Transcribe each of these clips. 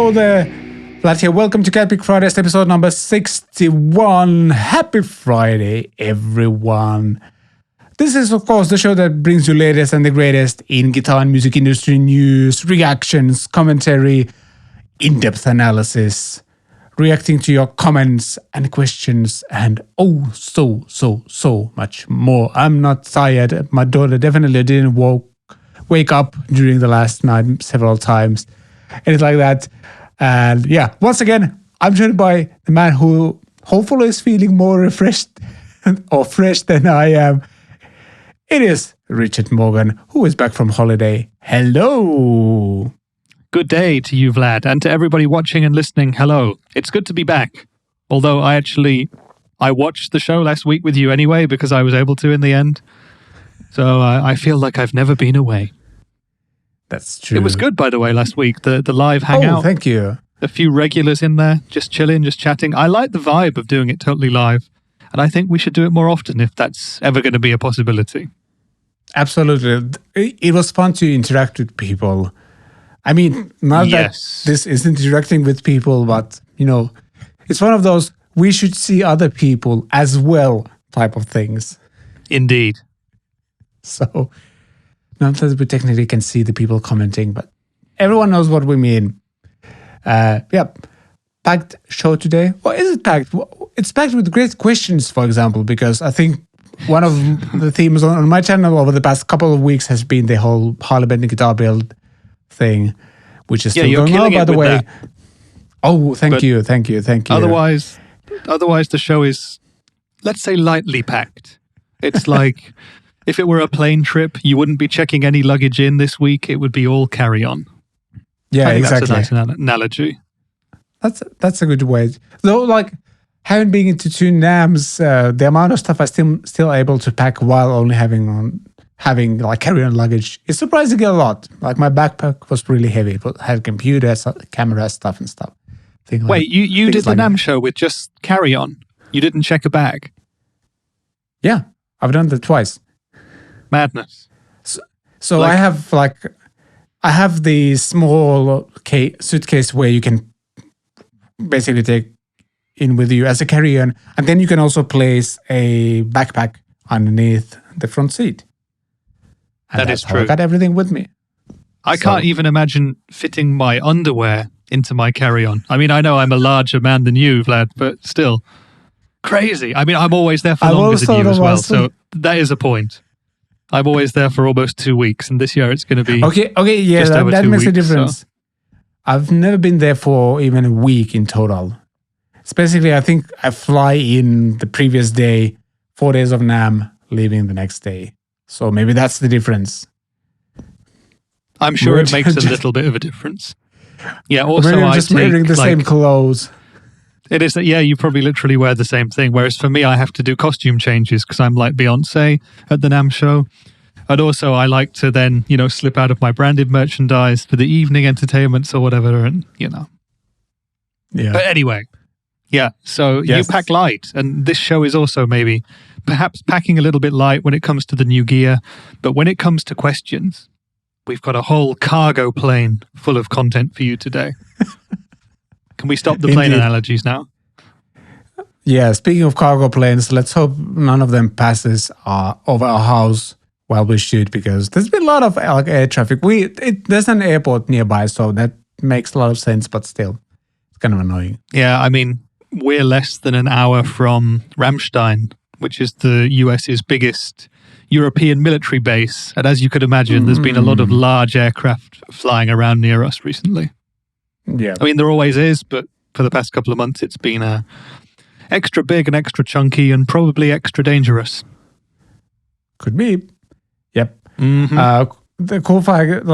Hello there, Vlad here. Welcome to CatPick Fridays, episode number 61. Happy Friday, everyone. This is, of course, the show that brings you latest and the greatest in guitar and music industry news, reactions, commentary, in-depth analysis, reacting to your comments and questions, and so much more. I'm not tired. My daughter definitely didn't wake up during the last night several times. Anything like that. And yeah, once again, I'm joined by the man who hopefully is feeling more refreshed or fresh than I am. It is Richard Morgan, who is back from holiday. Hello. Good day to you, Vlad, and to everybody watching and listening. Hello. It's good to be back. Although I watched the show last week with you anyway because I was able to in the end. So I feel like I've never been away. That's true. It was good, by the way, last week, the live hangout. Oh, thank you. A few regulars in there, just chilling, just chatting. I like the vibe of doing it totally live, and I think we should do it more often if that's ever going to be a possibility. Absolutely. It was fun to interact with people. I mean, not that this isn't interacting with people, but, you know, it's one of those we should see other people as well type of things. Indeed. So, not that we technically can see the people commenting, but everyone knows what we mean. Packed show today. Or is it packed? It's packed with great questions, for example, because I think one of the themes on my channel over the past couple of weeks has been the whole Harley Benton guitar build thing, which is still going on, by the way. That. Oh, thank you. Otherwise, the show is, let's say, lightly packed. It's like if it were a plane trip, you wouldn't be checking any luggage in this week. It would be all carry-on. Yeah, exactly. That's a nice analogy. That's a good way. Though, like, having been into two NAMs, the amount of stuff I'm still able to pack while only having like carry-on luggage is surprisingly a lot. Like, my backpack was really heavy. It had computers, camera stuff and stuff. Wait, you did the NAM show with just carry-on? You didn't check a bag? Yeah, I've done that twice. Madness. So I have the small suitcase where you can basically take in with you as a carry-on, and then you can also place a backpack underneath the front seat. And that is true. I got everything with me. I can't even imagine fitting my underwear into my carry-on. I mean, I know I'm a larger man than you, Vlad, but still crazy. I mean, I'm always there for longer than you as well, so that is a point. I'm always there for almost 2 weeks, and this year it's going to be that makes a difference. So. I've never been there for even a week in total. It's basically, I think I fly in the previous day, 4 days of NAM, leaving the next day. So maybe that's the difference. I'm sure it makes a little bit of a difference. Yeah, also maybe I'm just wearing the same clothes. It is that, yeah, you probably literally wear the same thing. Whereas for me, I have to do costume changes because I'm like Beyonce at the NAMM show. And also I like to then, slip out of my branded merchandise for the evening entertainments or whatever. And, Yeah. But anyway, yeah. So you pack light. And this show is also maybe perhaps packing a little bit light when it comes to the new gear. But when it comes to questions, we've got a whole cargo plane full of content for you today. Can we stop the plane analogies now? Yeah, speaking of cargo planes, let's hope none of them passes over our house while we shoot, because there's been a lot of air traffic. There's an airport nearby, so that makes a lot of sense, but still, it's kind of annoying. Yeah, I mean, we're less than an hour from Ramstein, which is the US's biggest European military base. And as you could imagine, there's been a lot of large aircraft flying around near us recently. Yeah. I mean, there always is, but for the past couple of months, it's been extra big and extra chunky and probably extra dangerous. Could be. Yep. Mm-hmm. The cool fact,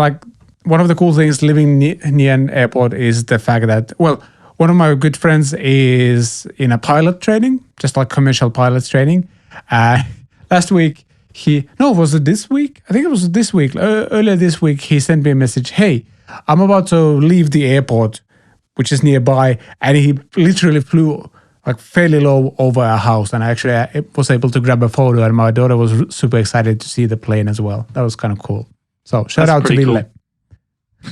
one of the cool things living near an airport is the fact that, one of my good friends is in a pilot training, just like commercial pilot training. Last week, was it this week? I think it was this week. Earlier this week, he sent me a message. Hey, I'm about to leave the airport, which is nearby, and he literally flew fairly low over our house, and I was able to grab a photo, and my daughter was super excited to see the plane as well. That was kind of cool. So shout out to Ville.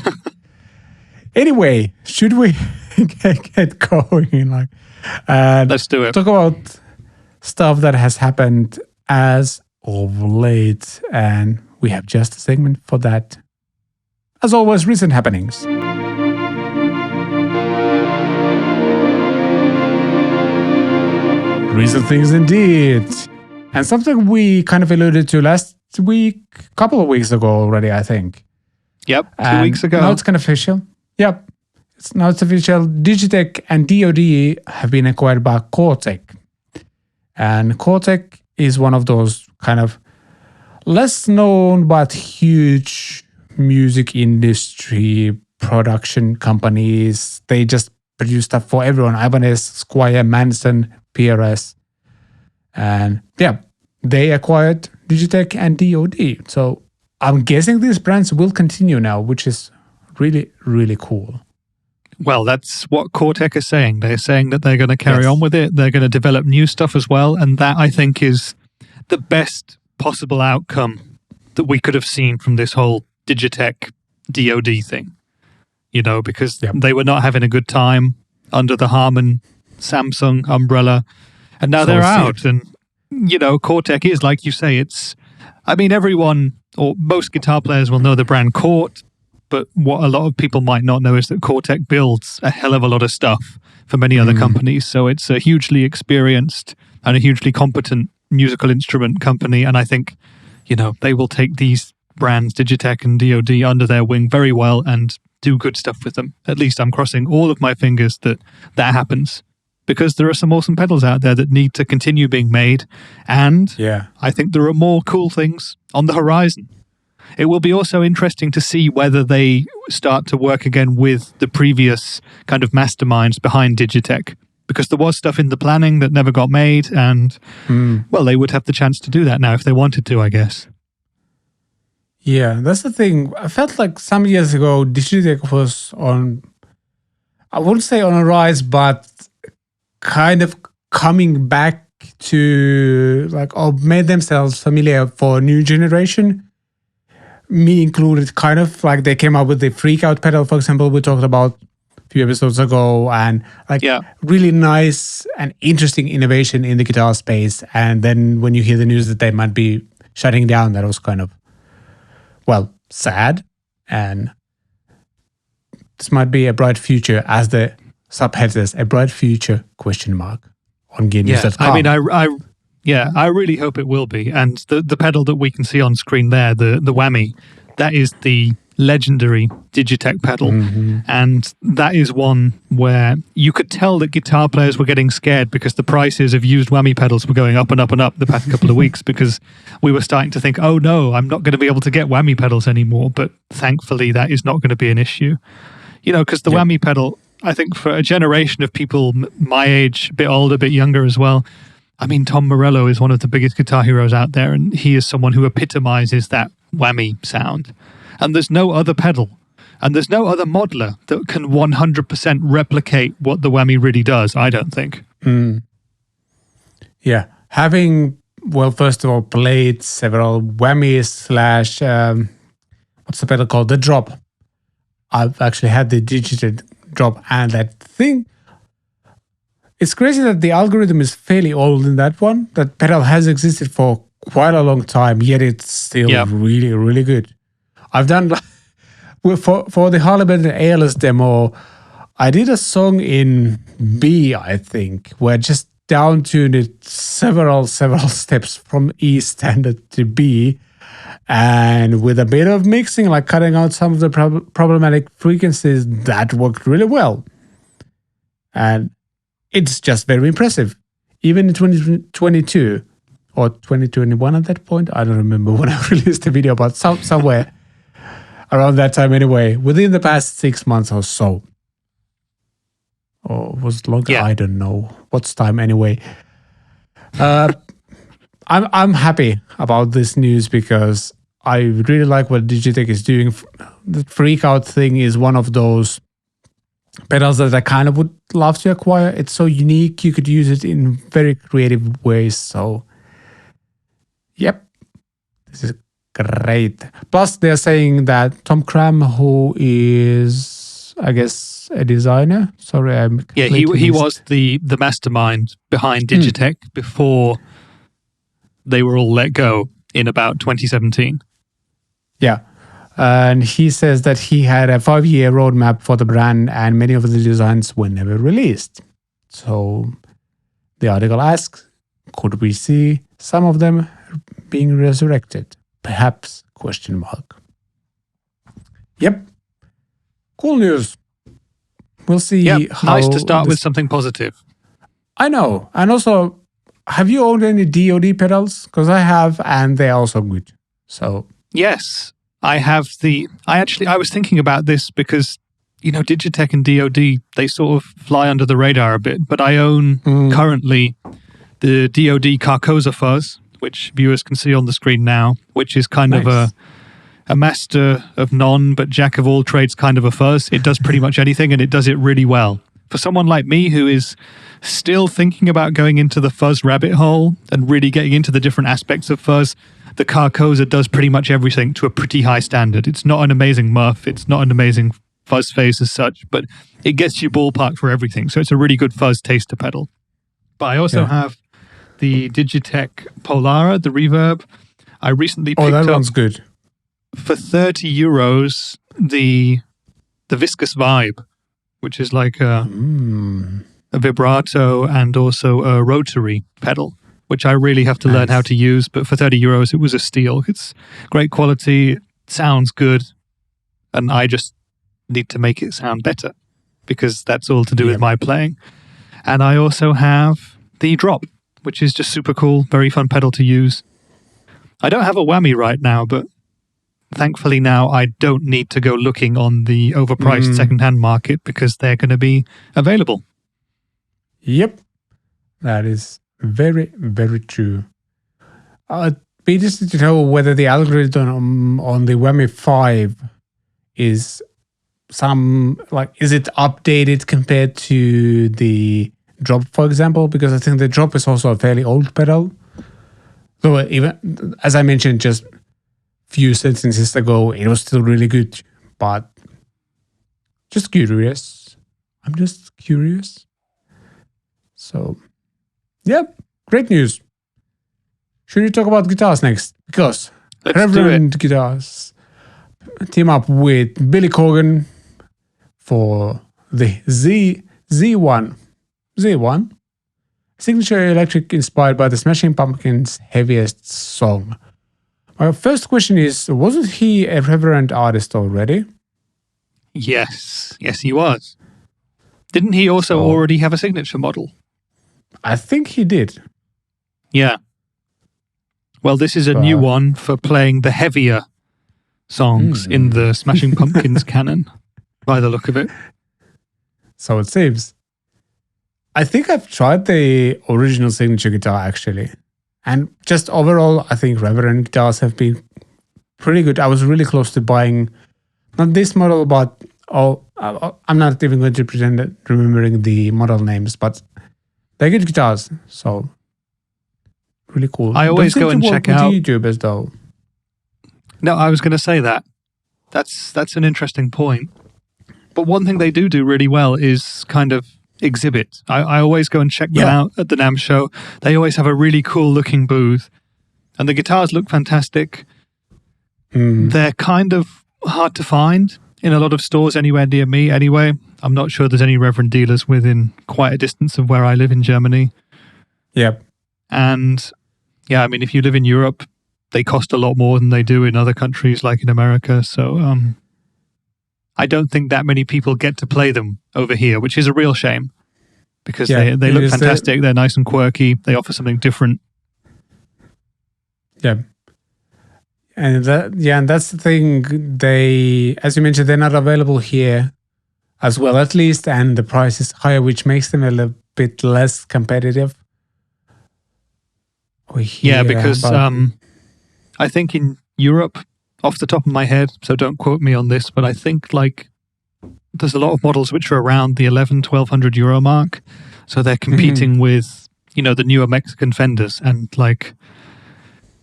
Cool. Anyway, should we get going? Let's do it. Talk about stuff that has happened as of late, and we have just a segment for that. As always, recent happenings. Recent things indeed. And something we kind of alluded to last week, a couple of weeks ago already, I think. Yep, 2 weeks ago. Now it's kind of official. Yep. Now it's official. Digitech and DoD have been acquired by Cor-Tek. And Cor-Tek is one of those kind of less known but huge music industry production companies. They just produce stuff for everyone. Ibanez, Squire, Manson, PRS. And yeah, they acquired Digitech and DoD. So I'm guessing these brands will continue now, which is really, really cool. Well, that's what Cor-Tek is saying. They're saying that they're going to carry on with it. They're going to develop new stuff as well. And that, I think, is the best possible outcome that we could have seen from this whole Digitech DoD thing. You know, because they were not having a good time under the Harman Samsung umbrella. And now they're out. And, you know, Cor-Tek is, like you say, everyone or most guitar players will know the brand Cort. But what a lot of people might not know is that Cor-Tek builds a hell of a lot of stuff for many other companies. So it's a hugely experienced and a hugely competent musical instrument company. And I think, you know, they will take these brands, Digitech and DoD, under their wing very well and do good stuff with them. At least I'm crossing all of my fingers that happens. Because there are some awesome pedals out there that need to continue being made. And I think there are more cool things on the horizon. It will be also interesting to see whether they start to work again with the previous kind of masterminds behind Digitech. Because there was stuff in the planning that never got made. And, well, they would have the chance to do that now if they wanted to, I guess. Yeah, that's the thing. I felt like some years ago, Digitech was I wouldn't say on a rise, but kind of coming back to made themselves familiar for a new generation. Me included, kind of like they came up with the Freak Out pedal, for example, we talked about a few episodes ago, and really nice and interesting innovation in the guitar space. And then when you hear the news that they might be shutting down, that was kind of, well, sad. And this might be a bright future, as the subhead says, a bright future ? On GameNews.com. I really hope it will be. And the pedal that we can see on screen there, the Whammy, that is the legendary Digitech pedal. And that is one where you could tell that guitar players were getting scared because the prices of used Whammy pedals were going up and up and up the past couple of weeks, because we were starting to think, oh no, I'm not going to be able to get Whammy pedals anymore. But thankfully, that is not going to be an issue. You know, because the Whammy pedal, I think for a generation of people my age, a bit older, a bit younger as well, I mean, Tom Morello is one of the biggest guitar heroes out there, and he is someone who epitomizes that Whammy sound. And there's no other pedal, and there's no other modeler that can 100% replicate what the Whammy really does, I don't think. Yeah. Having, well, first of all, played several Whammys / what's the pedal called? The Drop. I've actually had the Digitech Drop, and that thing, it's crazy that the algorithm is fairly old in that one. That pedal has existed for quite a long time, yet it's still really, really good. I've done, for the Harley Benton ALS demo, I did a song in B, I think, where I just down-tuned it several steps from E standard to B. And with a bit of mixing, like cutting out some of the problematic frequencies, that worked really well. And it's just very impressive. Even in 2022 or 2021 at that point, I don't remember when I released the video, but somewhere around that time anyway, within the past 6 months or so. Or was it longer? I don't know. What's time anyway? I'm happy about this news because I really like what Digitech is doing. The Freak Out thing is one of those pedals that I kind of would love to acquire. It's so unique. You could use it in very creative ways. So, yep, this is great. Plus, they're saying that Tom Cram, who is was, I guess, a designer. Sorry, Yeah, he was the mastermind behind Digitech before they were all let go in about 2017. Yeah. And he says that he had a 5-year roadmap for the brand and many of the designs were never released. So the article asks, could we see some of them being resurrected? Perhaps, ? Yep. Cool news. We'll see how... Nice to start with something positive. I know. And also, have you owned any DoD pedals? Because I have, and they're also good. So... Yes, I have I was thinking about this because, Digitech and DoD, they sort of fly under the radar a bit, but I own currently the DoD Carcosa fuzz, which viewers can see on the screen now, which is kind of a master of none, but jack of all trades kind of a fuzz. It does pretty much anything and it does it really well. For someone like me who is still thinking about going into the fuzz rabbit hole and really getting into the different aspects of fuzz, the Carcosa does pretty much everything to a pretty high standard. It's not an amazing muff, it's not an amazing fuzz phase as such, but it gets you ballpark for everything. So it's a really good fuzz taster pedal. But I also have the Digitech Polara, the Reverb. I recently picked that up one's good. For €30 the Viscous Vibe, which is like a vibrato and also a rotary pedal, which I really have to learn how to use. But for €30, it was a steal. It's great quality, it sounds good, and I just need to make it sound better because that's all to do with my playing. And I also have the Drop, which is just super cool, very fun pedal to use. I don't have a whammy right now, but thankfully now I don't need to go looking on the overpriced secondhand market because they're going to be available. Yep, that is very, very true. Be interested to know whether the algorithm on the Whammy 5 is is it updated compared to the Drop, for example? Because I think the Drop is also a fairly old pedal. So even, as I mentioned just few sentences ago, it was still really good, but just curious. I'm just curious. So, great news. Should we talk about guitars next? Because Reverend Guitars team up with Billy Corgan for the Z1, signature electric inspired by the Smashing Pumpkins' heaviest song. My first question is, wasn't he a Reverend artist already? Yes, he was. Didn't he also already have a signature model? I think he did. Yeah. Well, this is a new one for playing the heavier songs in the Smashing Pumpkins canon, by the look of it. So it seems. I think I've tried the original signature guitar, actually. And just overall, I think Reverend guitars have been pretty good. I was really close to buying, not this model, but I'm not even going to pretend that remembering the model names, but they're good guitars. So really cool. I always go and check out YouTubers though. No, I was going to say that. That's an interesting point. But one thing they do really well is kind of exhibit. I always go and check them out at the NAMM show. They always have a really cool looking booth. And the guitars look fantastic. They're kind of hard to find in a lot of stores anywhere near me anyway. I'm not sure there's any Reverend dealers within quite a distance of where I live in Germany. Yep. And I mean, if you live in Europe, they cost a lot more than they do in other countries like in America. So I don't think that many people get to play them over here, which is a real shame because they look fantastic. They're nice and quirky. They offer something different. Yeah. And that's the thing. They, as you mentioned, they're not available here as well, at least, and the price is higher, which makes them a little bit less competitive. Because I think in Europe, off the top of my head, so don't quote me on this, but I think like there's a lot of models which are around the 1,100 euro mark. So they're competing with, the newer Mexican Fenders, and like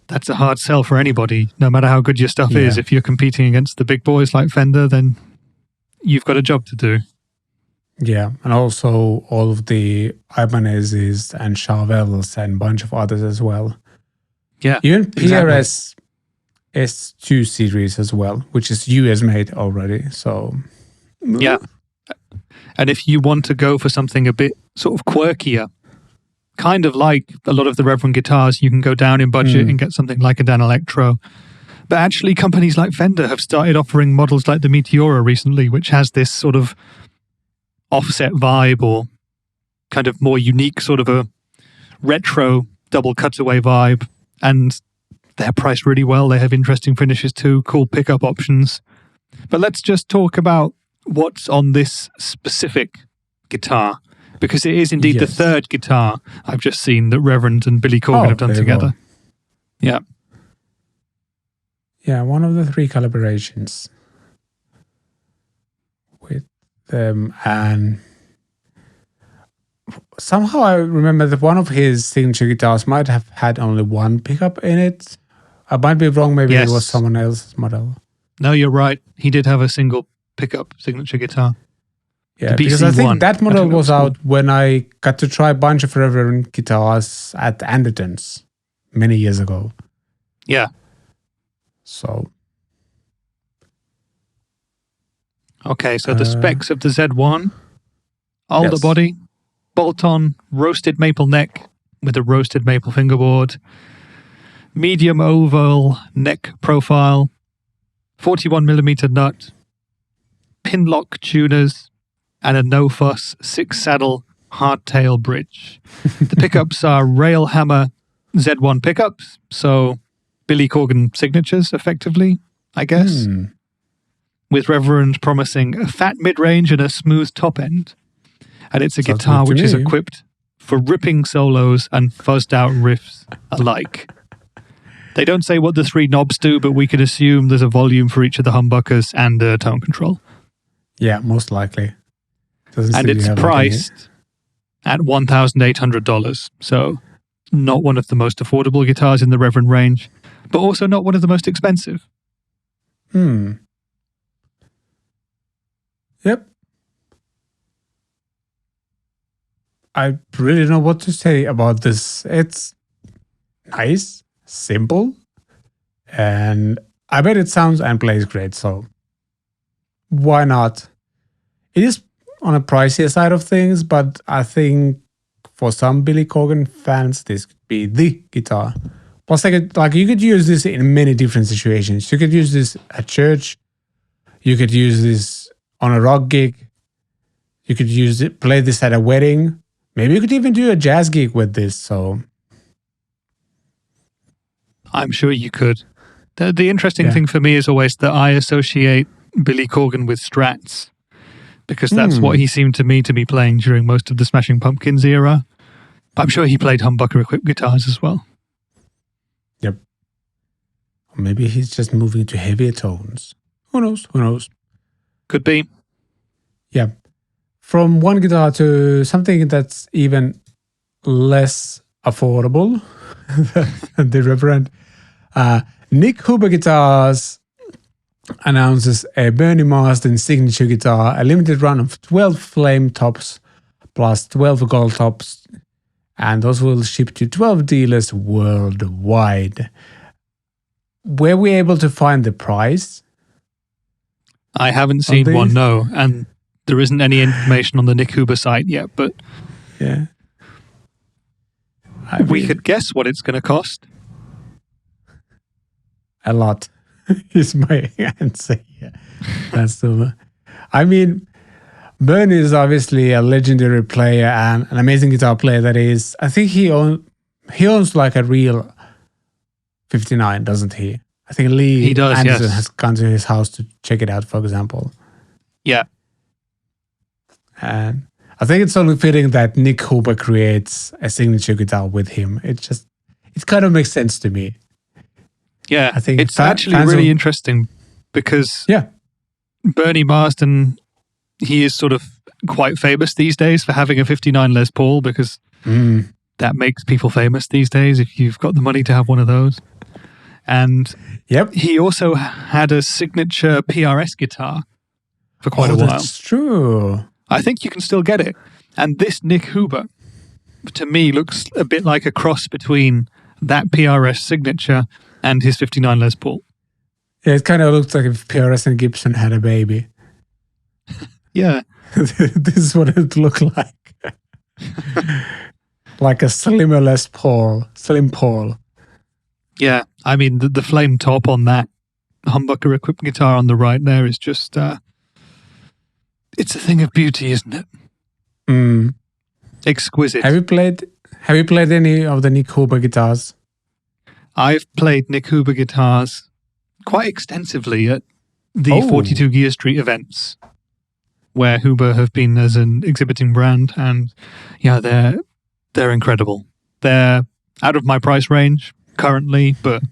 that's a hard sell for anybody. No matter how good your stuff is, if you're competing against the big boys like Fender, then you've got a job to do. Yeah, and also all of the Ibanez's and Charvels and a bunch of others as well. Yeah, Even exactly. PRS S2 series as well, which is US made already. So Yeah. And if you want to go for something a bit sort of quirkier, kind of like a lot of the Reverend guitars, you can go down in budget and get something like a Dan Electro. But actually, companies like Fender have started offering models like the Meteora recently, which has this sort of offset vibe or kind of more unique sort of a retro double cutaway vibe. And they're priced really well. They have interesting finishes too, cool pickup options. But let's just talk about what's on this specific guitar, because it is indeed the third guitar I've just seen that Reverend and Billy Corgan have done together. Yeah. Yeah, one of the 3 collaborations with them. And somehow I remember that one of his signature guitars might have had only 1 pickup in it. I might be wrong. Maybe it was someone else's model. No, you're right. He did have a single pickup signature guitar. Yeah, because I think that model was out when I got to try a bunch of Reverend guitars at Anderton's many years ago. Yeah. So. Okay, so the specs of the Z1, alder body, bolt-on, roasted maple neck with a roasted maple fingerboard, medium oval neck profile, 41mm nut, pin lock tuners, and a no-fuss 6-saddle hardtail bridge. The pickups are Railhammer Z1 pickups, so Billy Corgan signatures, effectively, I guess. With Reverend promising a fat mid-range and a smooth top end. And it's a guitar which is equipped for ripping solos and fuzzed-out riffs alike. They don't say what the 3 knobs do, but we can assume there's a volume for each of the humbuckers and a tone control. Yeah, most likely. And it's priced at $1,800. So not one of the most affordable guitars in the Reverend range, but also not one of the most expensive. Yep. I really don't know what to say about this. It's nice, simple, and I bet it sounds and plays great, so why not? It is on a pricier side of things, but I think for some Billy Corgan fans, this could be the guitar. Plus, like you could use this in many different situations. You could use this at church. You could use this on a rock gig. You could use it, play this at a wedding. Maybe you could even do a jazz gig with this. So, I'm sure you could. The interesting thing for me is always that I associate Billy Corgan with Strats, because that's what he seemed to me to be playing during most of the Smashing Pumpkins era. But I'm sure he played humbucker-equipped guitars as well. Yep. Or maybe he's just moving to heavier tones. Who knows? Who knows? Could be. Yeah. From one guitar to something that's even less affordable than the Reverend. Nick Huber Guitars announces a Bernie Marsden signature guitar, a limited run of 12 flame tops plus 12 gold tops, and those will ship to 12 dealers worldwide. Were we able to find the price? I haven't seen one, no, and there isn't any information on the Nick Huber site yet, but yeah, we could guess what it's going to cost. A lot is my answer. Yeah, that's the. I mean, Bernie is obviously a legendary player and an amazing guitar player. That is, I think he owns like a real 59, doesn't he? I think Lee Anderson has gone to his house to check it out, for example. Yeah. And I think it's only fitting that Nick Huber creates a signature guitar with him. It kind of makes sense to me. Yeah, I think it's actually really interesting because Bernie Marsden, he is sort of quite famous these days for having a 59 Les Paul, because that makes people famous these days if you've got the money to have one of those. And he also had a signature PRS guitar, for quite a while. That's true. I think you can still get it. And this Nick Huber, to me, looks a bit like a cross between that PRS signature and his 59 Les Paul. Yeah, it kind of looks like if PRS and Gibson had a baby. Yeah. This is what it would look like. Like a slimmer Les Paul. Slim Paul. Yeah. I mean, the flame top on that humbucker equipped guitar on the right there is just... it's a thing of beauty, isn't it? Mm. Exquisite. Have you played any of the Nick Huber guitars? I've played Nick Huber guitars quite extensively at the 42 Gear Street events, where Huber have been as an exhibiting brand, and yeah, they're incredible. They're out of my price range currently, but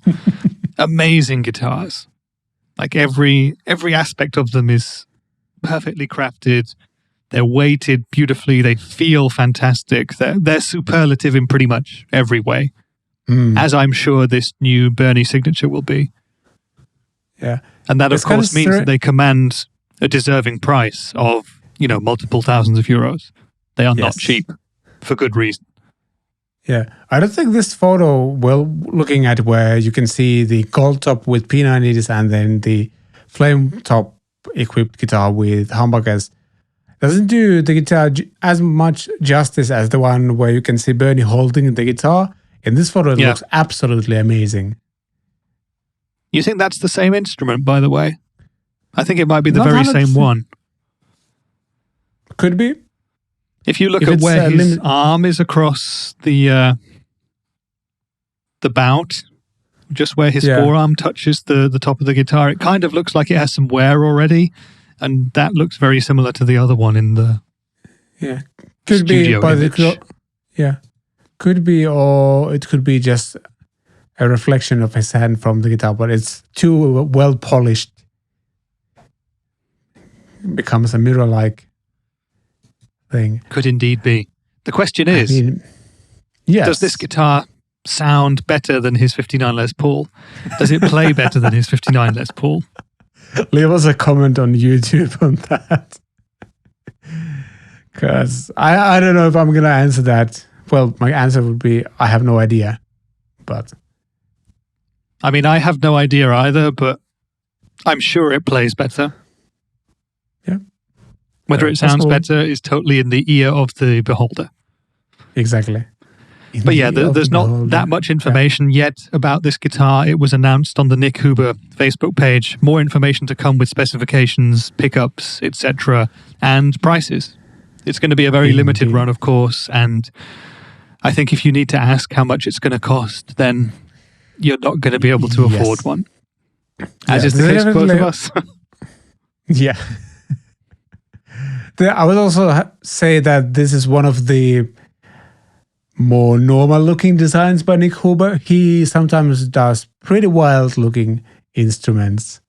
amazing guitars. Like every aspect of them is perfectly crafted. They're weighted beautifully. They feel fantastic. They're superlative in pretty much every way, as I'm sure this new Bernie signature will be. Yeah, and that of course means that they command a deserving price of multiple thousands of euros. They are not cheap, for good reason. Yeah, I don't think this photo, looking at where you can see the gold top with P90s and then the flame top equipped guitar with humbuckers, doesn't do the guitar as much justice as the one where you can see Bernie holding the guitar. In this photo, it looks absolutely amazing. You think that's the same instrument, by the way? I think it might be the very same one. Could be. If you look at where his arm is across the bout, just where his forearm touches the top of the guitar, it kind of looks like it has some wear already, and that looks very similar to the other one in the could studio be, could be, or it could be just a reflection of his hand from the guitar, but it's too well polished. It becomes a mirror-like thing. Could indeed be. The question is, does this guitar sound better than his 59 Les Paul? Does it play better than his 59 Les Paul? Leave us a comment on YouTube on that. Because I don't know if I'm going to answer that. Well, my answer would be, I have no idea. But I mean, I have no idea either, but I'm sure it plays better. Yeah. Whether it sounds better is totally in the ear of the beholder. Exactly. But yeah, there's not that much information yet about this guitar. It was announced on the Nick Huber Facebook page. More information to come with specifications, pickups, etc., and prices. It's going to be a very limited run, of course, and I think if you need to ask how much it's going to cost, then you're not going to be able to afford one. As is the case for both of us. Yeah. I would also say that this is one of the more normal-looking designs by Nick Huber. He sometimes does pretty wild-looking instruments.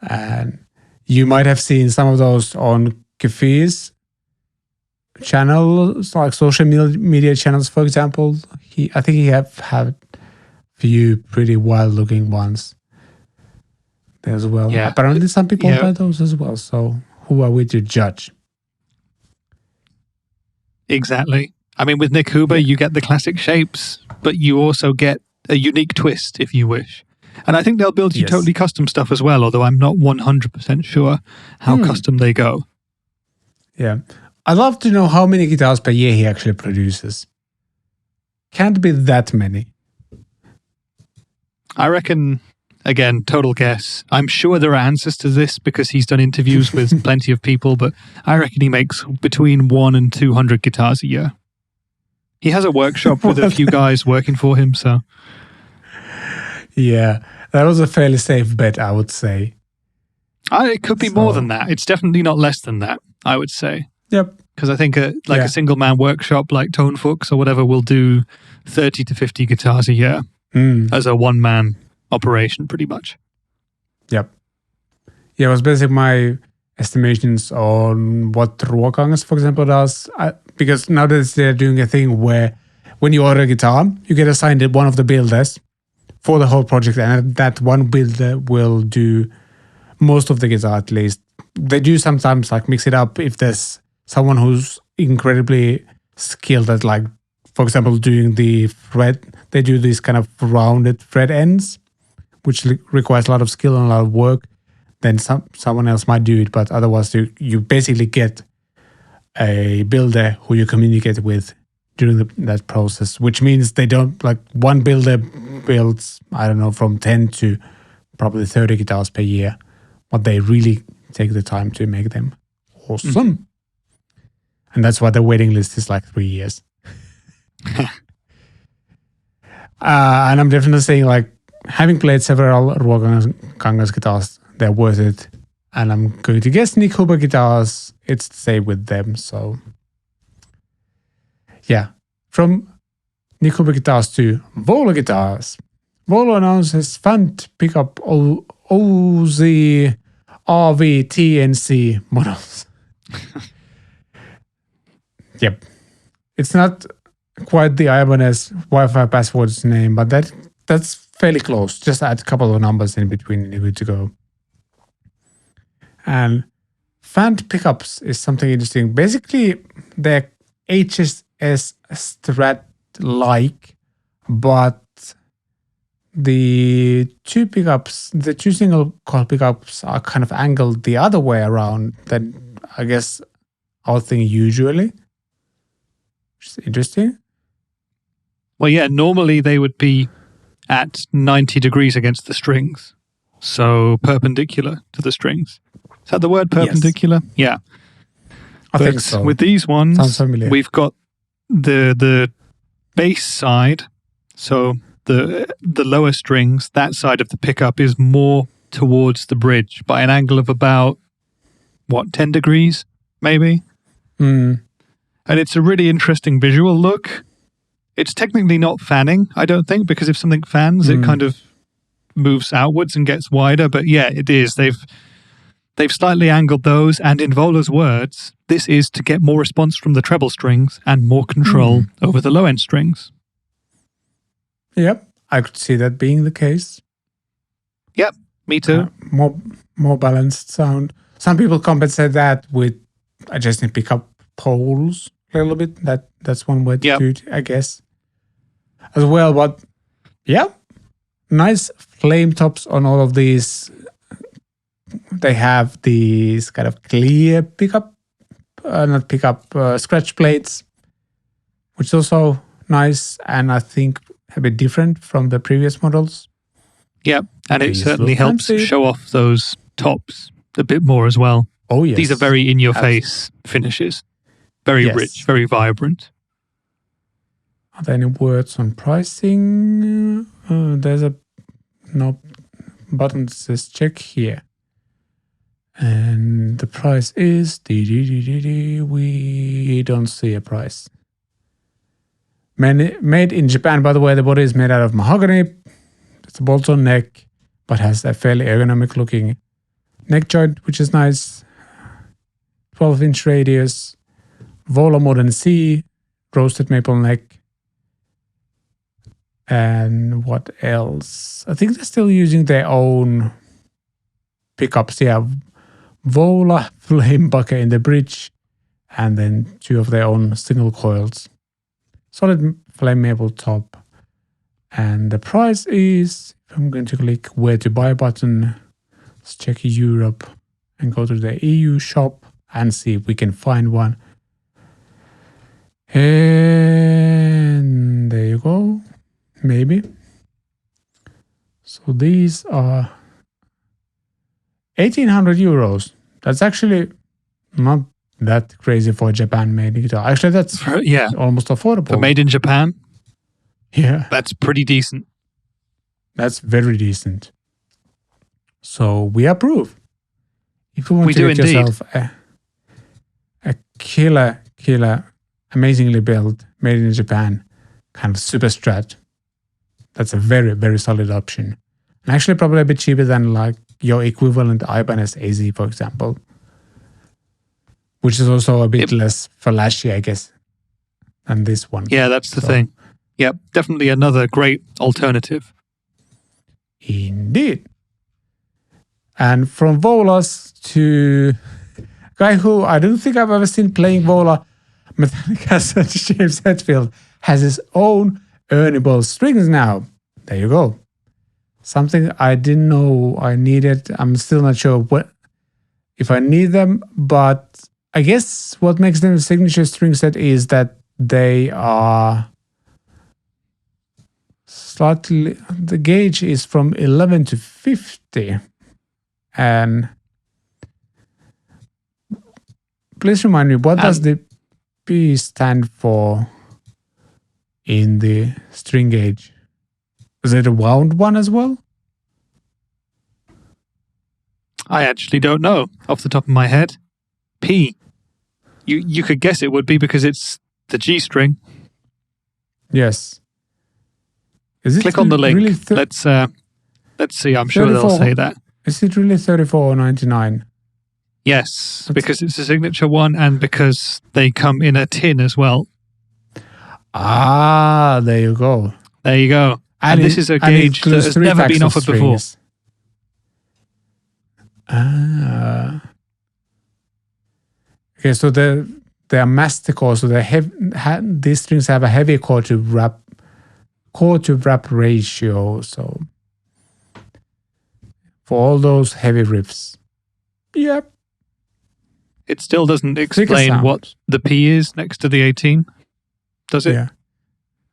And you might have seen some of those on Kefir's channels, like social media channels, for example. I think he have had a few pretty wild-looking ones there as well. Yeah. Apparently some people buy those as well, so who are we to judge? Exactly. I mean, with Nick Huber, you get the classic shapes, but you also get a unique twist if you wish. And I think they'll build you totally custom stuff as well, although I'm not 100% sure how custom they go. Yeah. I'd love to know how many guitars per year he actually produces. Can't be that many. I reckon, again, total guess. I'm sure there are answers to this because he's done interviews with plenty of people, but I reckon he makes between 100 and 200 guitars a year. He has a workshop with a few guys working for him, so... Yeah, that was a fairly safe bet, I would say. It could be more than that. It's definitely not less than that, I would say. Yep. Because I think a single-man workshop like Tone Fuchs or whatever will do 30 to 50 guitars a year as a one-man operation, pretty much. Yep. Yeah, it was basically my estimations on what Ruokangas, for example, does. Because nowadays they're doing a thing where when you order a guitar, you get assigned one of the builders for the whole project, and that one builder will do most of the guitar, at least they do sometimes like mix it up if there's someone who's incredibly skilled at, like, for example, doing the fret. They do these kind of rounded fret ends, which requires a lot of skill and a lot of work. Then someone else might do it, but otherwise you basically get a builder who you communicate with during that process, which means they don't, like, one builder builds, I don't know, from 10 to probably 30 guitars per year, but they really take the time to make them awesome. And that's why the waiting list is like 3 years. And I'm definitely saying, like, having played several Ruokangas guitars, they're worth it. And I'm going to guess Nick Huber guitars, it's the same with them. So, yeah. From Nick Huber guitars to Vola guitars. Vola announces Fant pickup OZ RV TNC models. Yep. It's not quite the Ibanez Wi-Fi password's name, but that's fairly close. Just add a couple of numbers in between and you're good to go. And Fant pickups is something interesting. Basically, they're HSS Strat-like, but the two single coil pickups are kind of angled the other way around than, I guess, our thing usually. Which is interesting. Well, yeah, normally they would be at 90 degrees against the strings. So perpendicular to the strings. Is that the word, perpendicular? Yes. Yeah. I think so. With these ones, we've got the bass side. So the lower strings, that side of the pickup is more towards the bridge by an angle of about, 10 degrees, maybe? Mm. And it's a really interesting visual look. It's technically not fanning, I don't think, because if something fans, it kind of moves outwards and gets wider. But yeah, it is. They've slightly angled those, and in Vola's words, this is to get more response from the treble strings and more control over the low-end strings. Yep, I could see that being the case. Yep, me too. More balanced sound. Some people compensate that with adjusting pickup poles a little bit. That's one way to do it, I guess, as well. But yeah, nice flame tops on all of these. They have these kind of clear scratch plates, which is also nice, and I think a bit different from the previous models. Yeah, and it certainly helps show off those tops a bit more as well. Oh, yes. These are very in-your-face finishes. Very rich, very vibrant. Are there any words on pricing? There's a button that says check here. And the price is... We don't see a price. Made in Japan, by the way, the body is made out of mahogany. It's a bolt-on neck, but has a fairly ergonomic looking neck joint, which is nice. 12-inch radius. Vola Modern C, roasted maple neck. And what else? I think they're still using their own pickups. Yeah, Vola flame bucket in the bridge, and then two of their own single coils. Solid flame maple top. And the price is, if I'm going to click where to buy button, let's check Europe and go to the EU shop and see if we can find one. And there you go. Maybe. So these are 1,800 euros. That's actually not that crazy for a Japan-made guitar. Actually, that's almost affordable. For made in Japan? Yeah. That's pretty decent. That's very decent. So we approve. If you want to get yourself a killer, amazingly built, made in Japan, kind of super strat, that's a very, very solid option. And actually probably a bit cheaper than like your equivalent Ibanez AZ, for example, which is also a bit less flashy, I guess, than this one. Yeah, that's the thing. Yep, definitely another great alternative. Indeed. And from Volas to a guy who I don't think I've ever seen playing Vola, Metallica's James Hetfield, has his own Ernie strings now. There you go. Something I didn't know I needed. I'm still not sure if I need them, but I guess what makes them a signature string set is that they are slightly, the gauge is from 11 to 50. And please remind me, what does the P stand for in the string gauge? Is it a wound one as well? I actually don't know off the top of my head. P. You could guess it would be because it's the G string. Yes. Is it Click on the link. Really Let's see. I'm sure they'll say that. Is it really $34.99? Yes, because it's a signature one and because they come in a tin as well. Ah, there you go. There you go. And this is a gauge that has never been offered before. Ah. Okay, so they are masticore, so these strings have a heavy core to wrap ratio. So for all those heavy riffs, yep. It still doesn't explain what the P is next to the 18, does it? Yeah,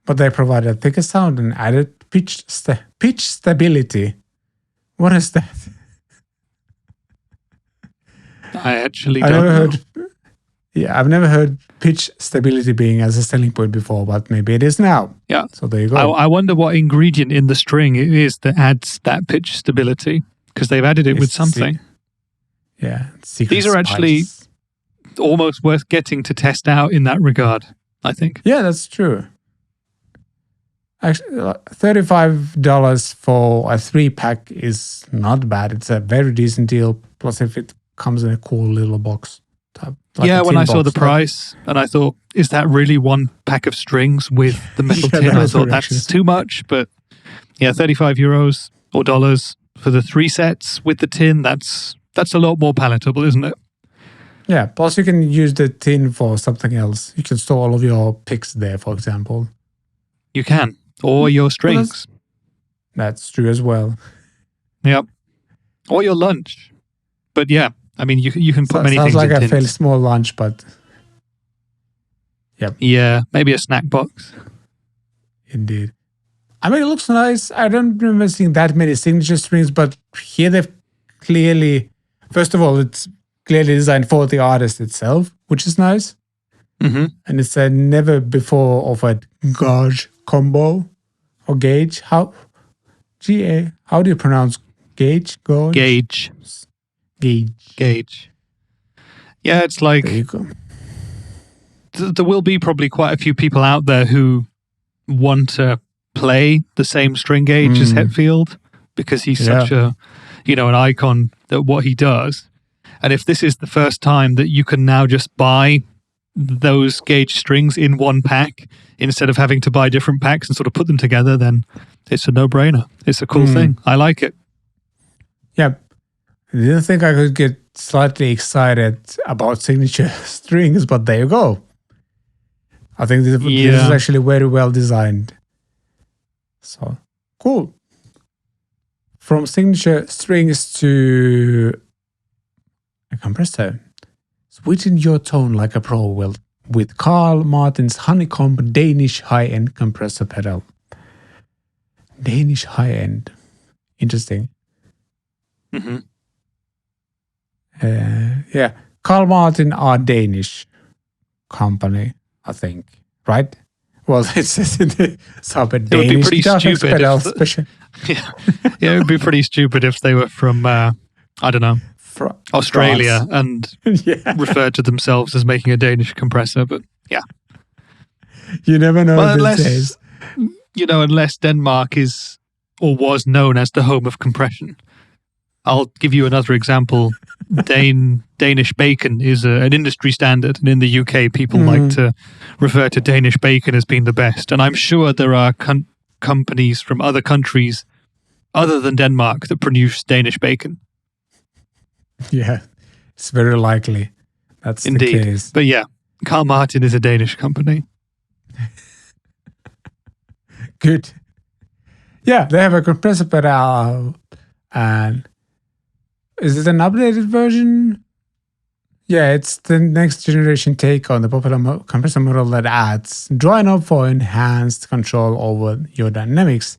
but they provide a thicker sound and added pitch stability. What is that? I actually don't know. I've never heard pitch stability being as a selling point before, but maybe it is now. Yeah. So there you go. I wonder what ingredient in the string it is that adds that pitch stability, because they've added it with something. These are actually almost worth getting to test out in that regard, I think. Yeah, that's true. Actually, $35 for a 3-pack is not bad. It's a very decent deal. Plus, if it comes in a cool little box. When I saw the price, and I thought, is that really one pack of strings with the metal tin? I thought that's too much, but yeah, €35 or dollars for the 3 sets with the tin, that's a lot more palatable, isn't it? Yeah, plus you can use the tin for something else. You can store all of your picks there, for example. You can, or your strings. That's true as well. Yep. Or your lunch. But yeah, I mean, you can put many things in tins. Sounds like a fairly small lunch, but yep. Yeah, maybe a snack box. Indeed. I mean, it looks nice. I don't remember seeing that many signature strings, but here they've clearly, first of all, it's clearly designed for the artist itself, which is nice. Mm-hmm. And it's a never before offered gauge combo or gauge. How do you pronounce gauge? Gauge. Yeah, it's like there you go. There will be probably quite a few people out there who want to play the same string gauge as Hetfield because he's such a, an icon that what he does. And if this is the first time that you can now just buy those gauge strings in one pack instead of having to buy different packs and sort of put them together, then it's a no-brainer. It's a cool thing. I like it. Yeah. I didn't think I could get slightly excited about signature strings, but there you go. I think this is actually very well designed. So, cool. From signature strings to a compressor. Sweeten your tone like a pro with Carl Martin's Honeycomb Danish high-end compressor pedal. Danish high-end. Interesting. Mm-hmm. Carl Martin are Danish company, I think, right? Well, it says in the sub Danish. It would be pretty stupid. It would be pretty stupid if they were from, I don't know, Australia and referred to themselves as making a Danish compressor. But yeah, you never know. Well, unless Denmark is or was known as the home of compression. I'll give you another example. Danish bacon is an industry standard, and in the UK, people like to refer to Danish bacon as being the best. And I'm sure there are companies from other countries other than Denmark that produce Danish bacon. Yeah, it's very likely that's Indeed. the case. But yeah, Carl Martin is a Danish company. Good. Yeah, they have a compressor pedal, and is it an updated version? Yeah, it's the next generation take on the popular compressor model that adds dry knob for enhanced control over your dynamics.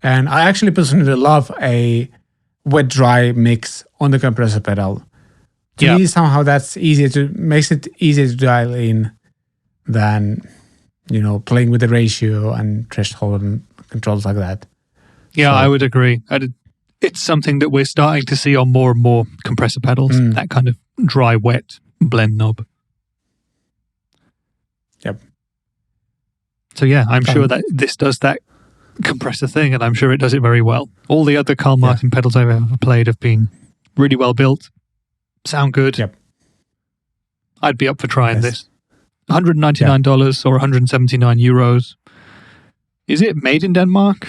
And I actually personally love a wet-dry mix on the compressor pedal. To me, somehow makes it easier to dial in than, playing with the ratio and threshold and controls like that. Yeah, So- I would agree. It's something that we're starting to see on more and more compressor pedals, that kind of dry, wet blend knob. Yep. So yeah, I'm sure that this does that compressor thing, and I'm sure it does it very well. All the other Carl Martin pedals I've ever played have been really well built, sound good. Yep. I'd be up for trying this. $199 or 179 euros. Is it made in Denmark?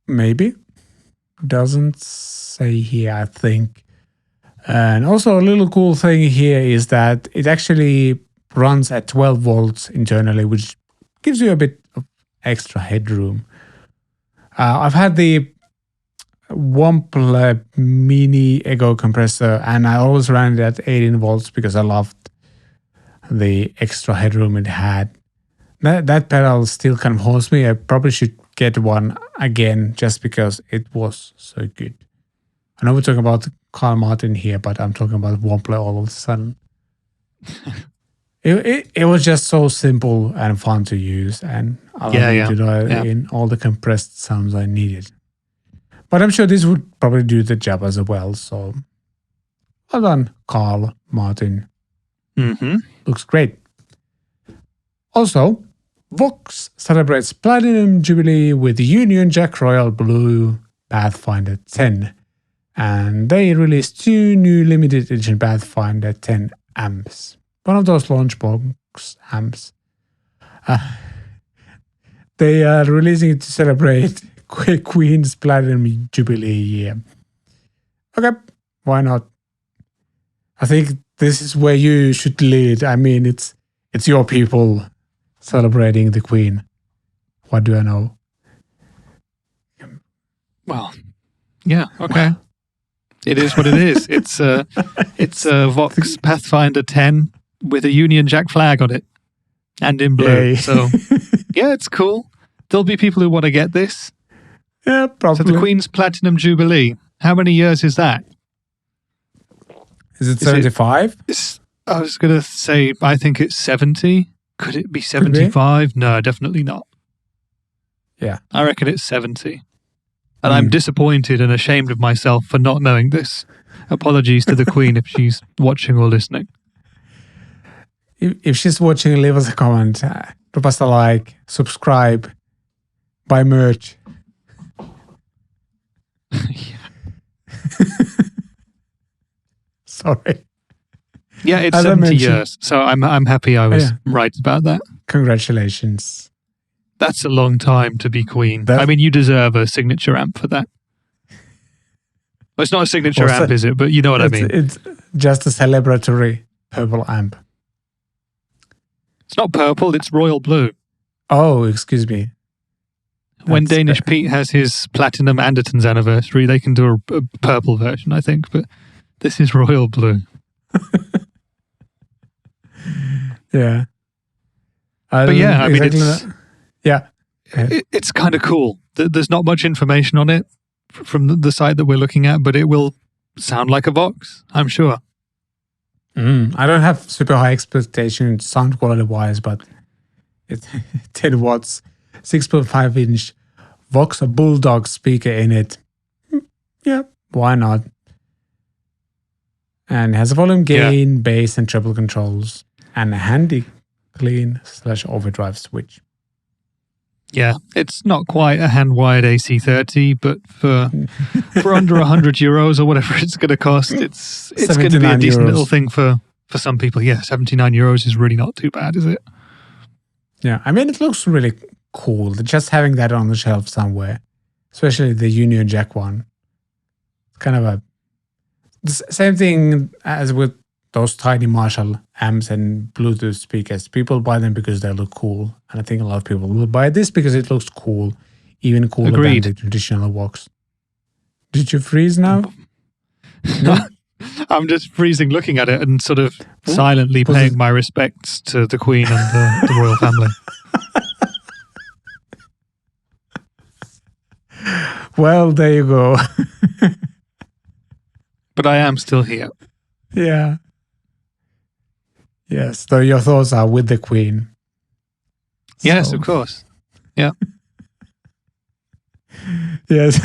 Maybe. Doesn't say here, I think. And also a little cool thing here is that it actually runs at 12 volts internally, which gives you a bit of extra headroom. I've had the Womple Mini Ego compressor, and I always ran it at 18 volts because I loved the extra headroom it had. That pedal still kind of haunts me. I probably should get one again just because it was so good. I know we're talking about Carl Martin here, but I'm talking about Womple all of a sudden. It was just so simple and fun to use, and allowed me to dial in all the compressed sounds I needed. But I'm sure this would probably do the job as well. So well done, Carl Martin. Mm-hmm. Looks great. Also, Vox celebrates Platinum Jubilee with the Union Jack Royal Blue Pathfinder 10. And they released 2 new limited edition Pathfinder 10 amps. One of those launch box amps. They are releasing it to celebrate Queen's Platinum Jubilee year. Okay, why not? I think this is where you should lead. I mean, it's your people celebrating the Queen. What do I know? Well, yeah, okay. It is what it is. It's a Vox Pathfinder 10 with a Union Jack flag on it and in blue. Yay. So yeah, it's cool. There'll be people who want to get this. Yeah, probably. So the Queen's Platinum Jubilee. How many years is that? Is it 75? I was going to say, I think it's 70. Could it be 75? No, definitely not. Yeah. I reckon it's 70. And I'm disappointed and ashamed of myself for not knowing this. Apologies to the Queen if she's watching or listening. If she's watching, leave us a comment. Drop us a like, subscribe, buy merch. Sorry. Yeah, it's As I 70 mentioned- years. So I'm happy I was right about that. Congratulations. That's a long time to be Queen. That- I mean, you deserve a signature amp for that. Well, it's not a signature Well, amp, is it? But you know what I mean. It's just a celebratory purple amp. It's not purple, it's royal blue. Oh, excuse me. When That's Danish Pete has his Platinum Anderton's anniversary, they can do a purple version, I think. But this is royal blue. Yeah. But yeah, I mean, it's, yeah. it's kind of cool. There's not much information on it from the site that we're looking at, but it will sound like a Vox, I'm sure. I don't have super high expectations sound quality wise, but it's 10 watts, 6.5 inch Vox Bulldog speaker in it. Yeah, why not? And has a volume gain, bass, and treble controls, and a handy clean / overdrive switch. Yeah, it's not quite a hand-wired AC30, but for under €100 or whatever it's going to cost, it's going to be a decent little thing for some people. Yeah, €79 is really not too bad, is it? Yeah, I mean, it looks really cool. Just having that on the shelf somewhere, especially the Union Jack one. It's kind of a same thing as with those tiny Marshall amps and Bluetooth speakers. People buy them because they look cool. And I think a lot of people will buy this because it looks cool, even cooler Agreed. than the traditional Vox. Did you freeze now? No? I'm just freezing looking at it and sort of silently paying my respects to the Queen and the royal family. Well, there you go. But I am still here. Yeah. Yes, so your thoughts are with the Queen. Yes, So- of course. Yeah. Yes.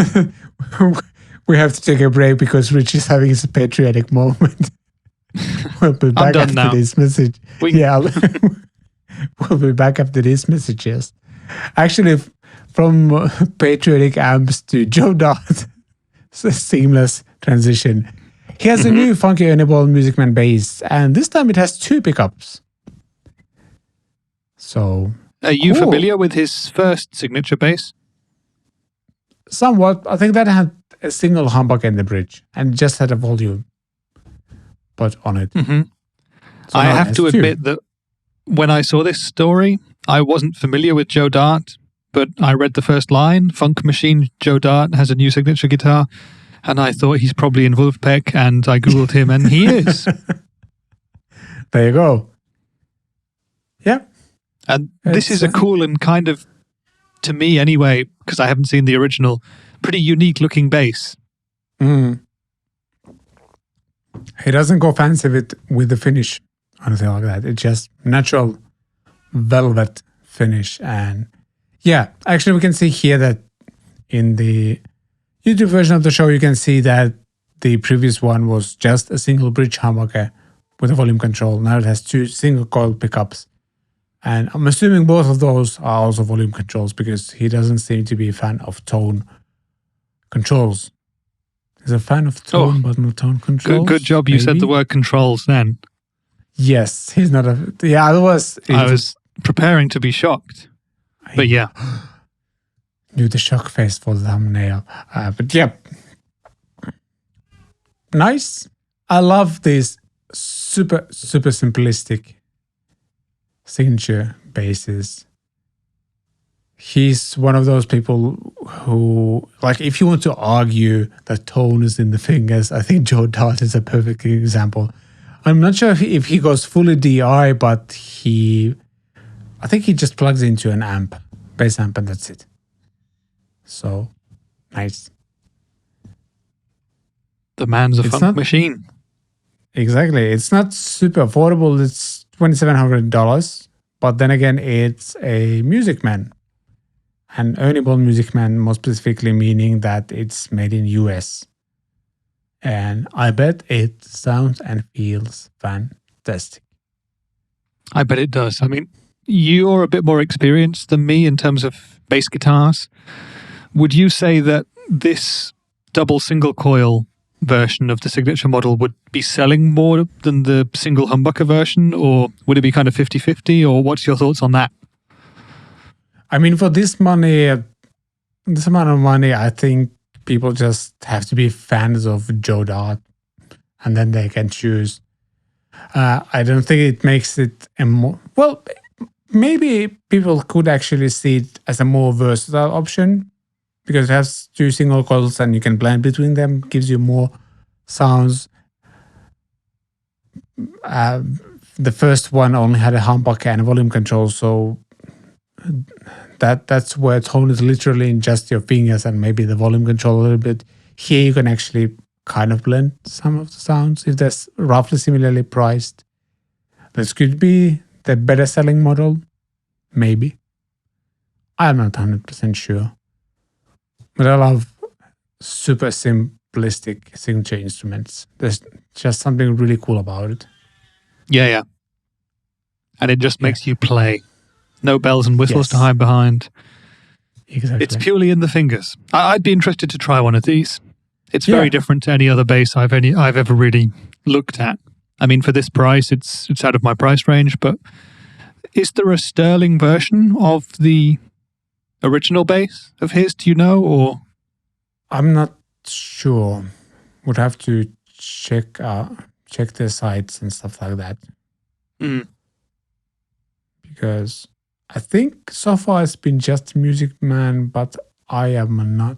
We have to take a break because Rich is having his patriotic moment. We'll be back done after now. this message. Yeah. We'll be back after these messages. Actually, from patriotic amps to Joe Dart, it's a seamless transition. He has a new funky Ernie Music Man bass, and this time it has 2 pickups. So, Are you Cool. familiar with his first signature bass? somewhat, I think that had a single humbucker in the bridge and just had a volume but on it. Mm-hmm. So I now it have has to 2. admit that when I saw this story, I wasn't familiar with Joe Dart, but I read the first line, Funk Machine Joe Dart has a new signature guitar, and I thought he's probably in Wolfpack, and I Googled him, and he is. There you go. Yeah. And this is a cool and kind of, to me anyway, because I haven't seen the original, pretty unique looking bass. Mm. He doesn't go fancy with the finish or anything like that. It's just natural velvet finish. And yeah, actually we can see here that in the YouTube version of the show, you can see that the previous one was just a single bridge humbucker with a volume control. Now it has 2 single coil pickups. And I'm assuming both of those are also volume controls because he doesn't seem to be a fan of tone controls. He's a fan of tone, but not tone controls. Good job you said maybe? the word controls then. Yes, he's not a... Yeah, otherwise... I was preparing to be shocked. But yeah. Do the shock face for the thumbnail. But yeah. Nice. I love this super simplistic signature basses. He's one of those people who, like, if you want to argue that tone is in the fingers, I think Joe Dart is a perfect example. I'm not sure if he goes fully DI, but I think he just plugs into an amp, bass amp, and that's it. So, nice. The man's a funk machine. Exactly. It's not super affordable. It's $2,700. But then again, it's a Music Man. An Ernie Ball Music Man, more specifically meaning that it's made in US. And I bet it sounds and feels fantastic. I bet it does. I mean, you're a bit more experienced than me in terms of bass guitars. Would you say that this double single coil version of the signature model would be selling more than the single humbucker version, or would it be kind of 50-50, or what's your thoughts on that? I mean, for this money, this amount of money, I think people just have to be fans of Joe Dart, and then they can choose. I don't think it makes it a more... Well, maybe people could actually see it as a more versatile option, because it has 2 single coils and you can blend between them, gives you more sounds. The first one only had a humbucker and a volume control, so that's where tone is literally in just your fingers and maybe the volume control a little bit. Here you can actually kind of blend some of the sounds if they're roughly similarly priced. This could be the better selling model, maybe. I'm not 100% sure. But I love super simplistic signature instruments. There's just something really cool about it. Yeah. And it just makes you play. No bells and whistles to hide behind. Exactly. It's purely in the fingers. I'd be interested to try one of these. It's very different to any other bass I've ever really looked at. I mean, for this price, it's out of my price range, but is there a sterling version of the original bass of his, do you know, or? I'm not sure. Would have to check their sites and stuff like that. Because I think so far it's been just Music Man, but I am not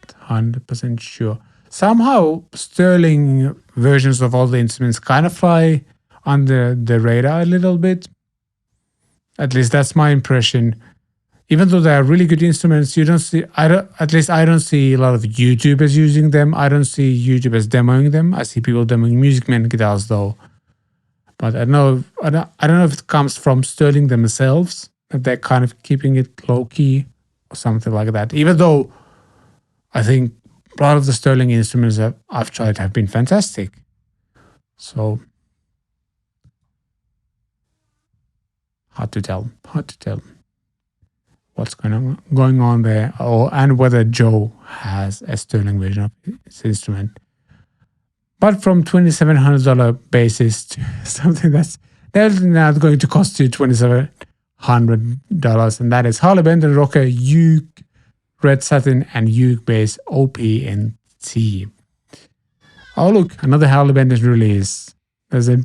100% sure. Somehow Sterling versions of all the instruments kind of fly under the radar a little bit. At least that's my impression. Even though they are really good instruments, you don't see. At least I don't see a lot of YouTubers using them. I don't see YouTubers demoing them. I see people demoing Music Man guitars though. But I don't know if it comes from Sterling themselves, that they're kind of keeping it low key or something like that. Even though I think a lot of the Sterling instruments that I've tried have been fantastic. So hard to tell what's going on there, and whether Joe has a Sterling version of his instrument. But from $2,700 basis to something that's definitely not going to cost you $2,700, and that is Harley Benton Rocker Uke Red Satin and Ukebass OP&T. Oh look, another Harley Benton release. There's a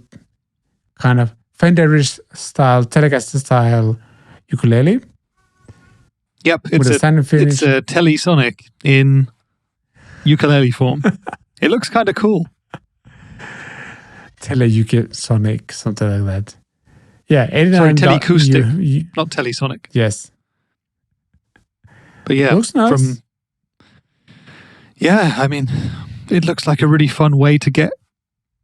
kind of Fenderish style, Telecaster style ukulele. Yep, it's a Telesonic in ukulele form. It looks kind of cool. Sonic, something like that. Yeah, sorry, Teleacoustic, not Telesonic. Yes. But yeah, looks nice. I mean, it looks like a really fun way to get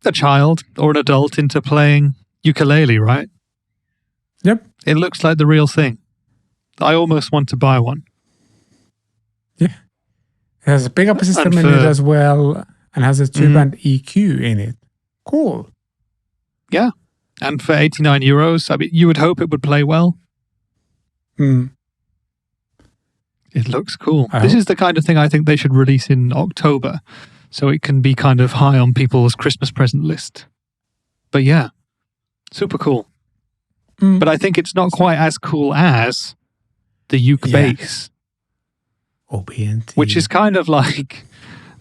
a child or an adult into playing ukulele, right? Yep. It looks like the real thing. I almost want to buy one. Yeah. It has a pickup system in it as well, and has a 2-band EQ in it. Cool. Yeah. And for €89, I mean, you would hope it would play well. It looks cool. This is the kind of thing I think they should release in October, so it can be kind of high on people's Christmas present list. But yeah, super cool. But I think it's not quite as cool as the Ukebass. OP&T. Which is kind of like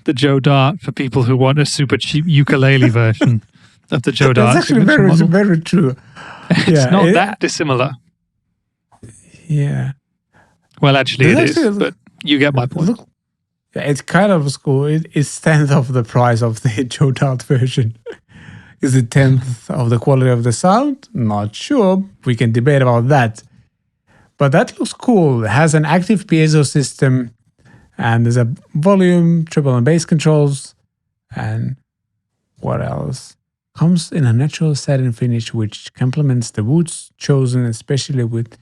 the Joe Dart for people who want a super cheap ukulele version of the Joe Dart. That's actually very true. It's not that dissimilar. Yeah. Well, actually it is, but you get my point. Look, it's kind of cool. It's 10th of the price of the Joe Dart version. Is it 10th of the quality of the sound? Not sure. We can debate about that. But that looks cool. It has an active piezo system, and there's a volume, treble and bass controls, and what else? Comes in a natural satin finish, which complements the woods chosen, especially with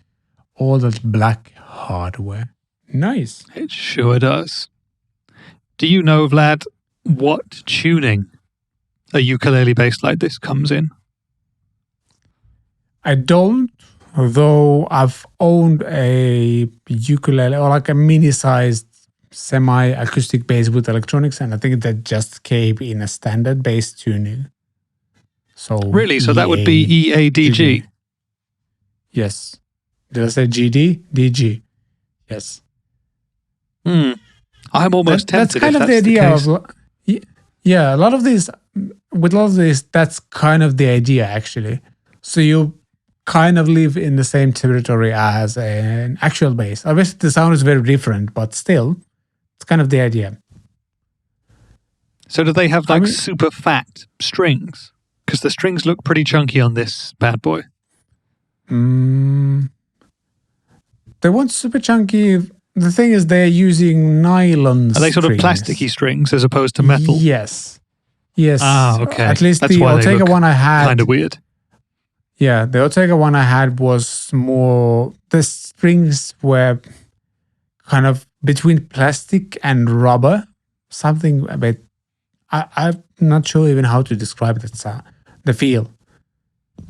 all that black hardware. Nice. It sure does. Do you know, Vlad, what tuning a ukulele bass like this comes in? I don't, although I've owned a ukulele or like a mini-sized semi-acoustic bass with electronics, and I think that just came in a standard bass tuning. So really? So that would be EADG? Yes. Did I say GD? DG. Yes. I'm almost tempted. That's kind of the idea of... Yeah, a lot of these... With a lot of this, that's kind of the idea, actually. So you kind of live in the same territory as an actual bass. Obviously, the sound is very different, but still, it's kind of the idea. So do they have super fat strings? Because the strings look pretty chunky on this bad boy. They want super chunky. The thing is, they're using nylon strings. Are they sort of plasticky strings as opposed to metal? Yes. Yes. Ah, okay. At least that's the why Ortega one I had. Kind of weird. Yeah, the Ortega one I had was more. The strings were kind of between plastic and rubber. Something a bit. I'm not sure even how to describe that sound. The feel.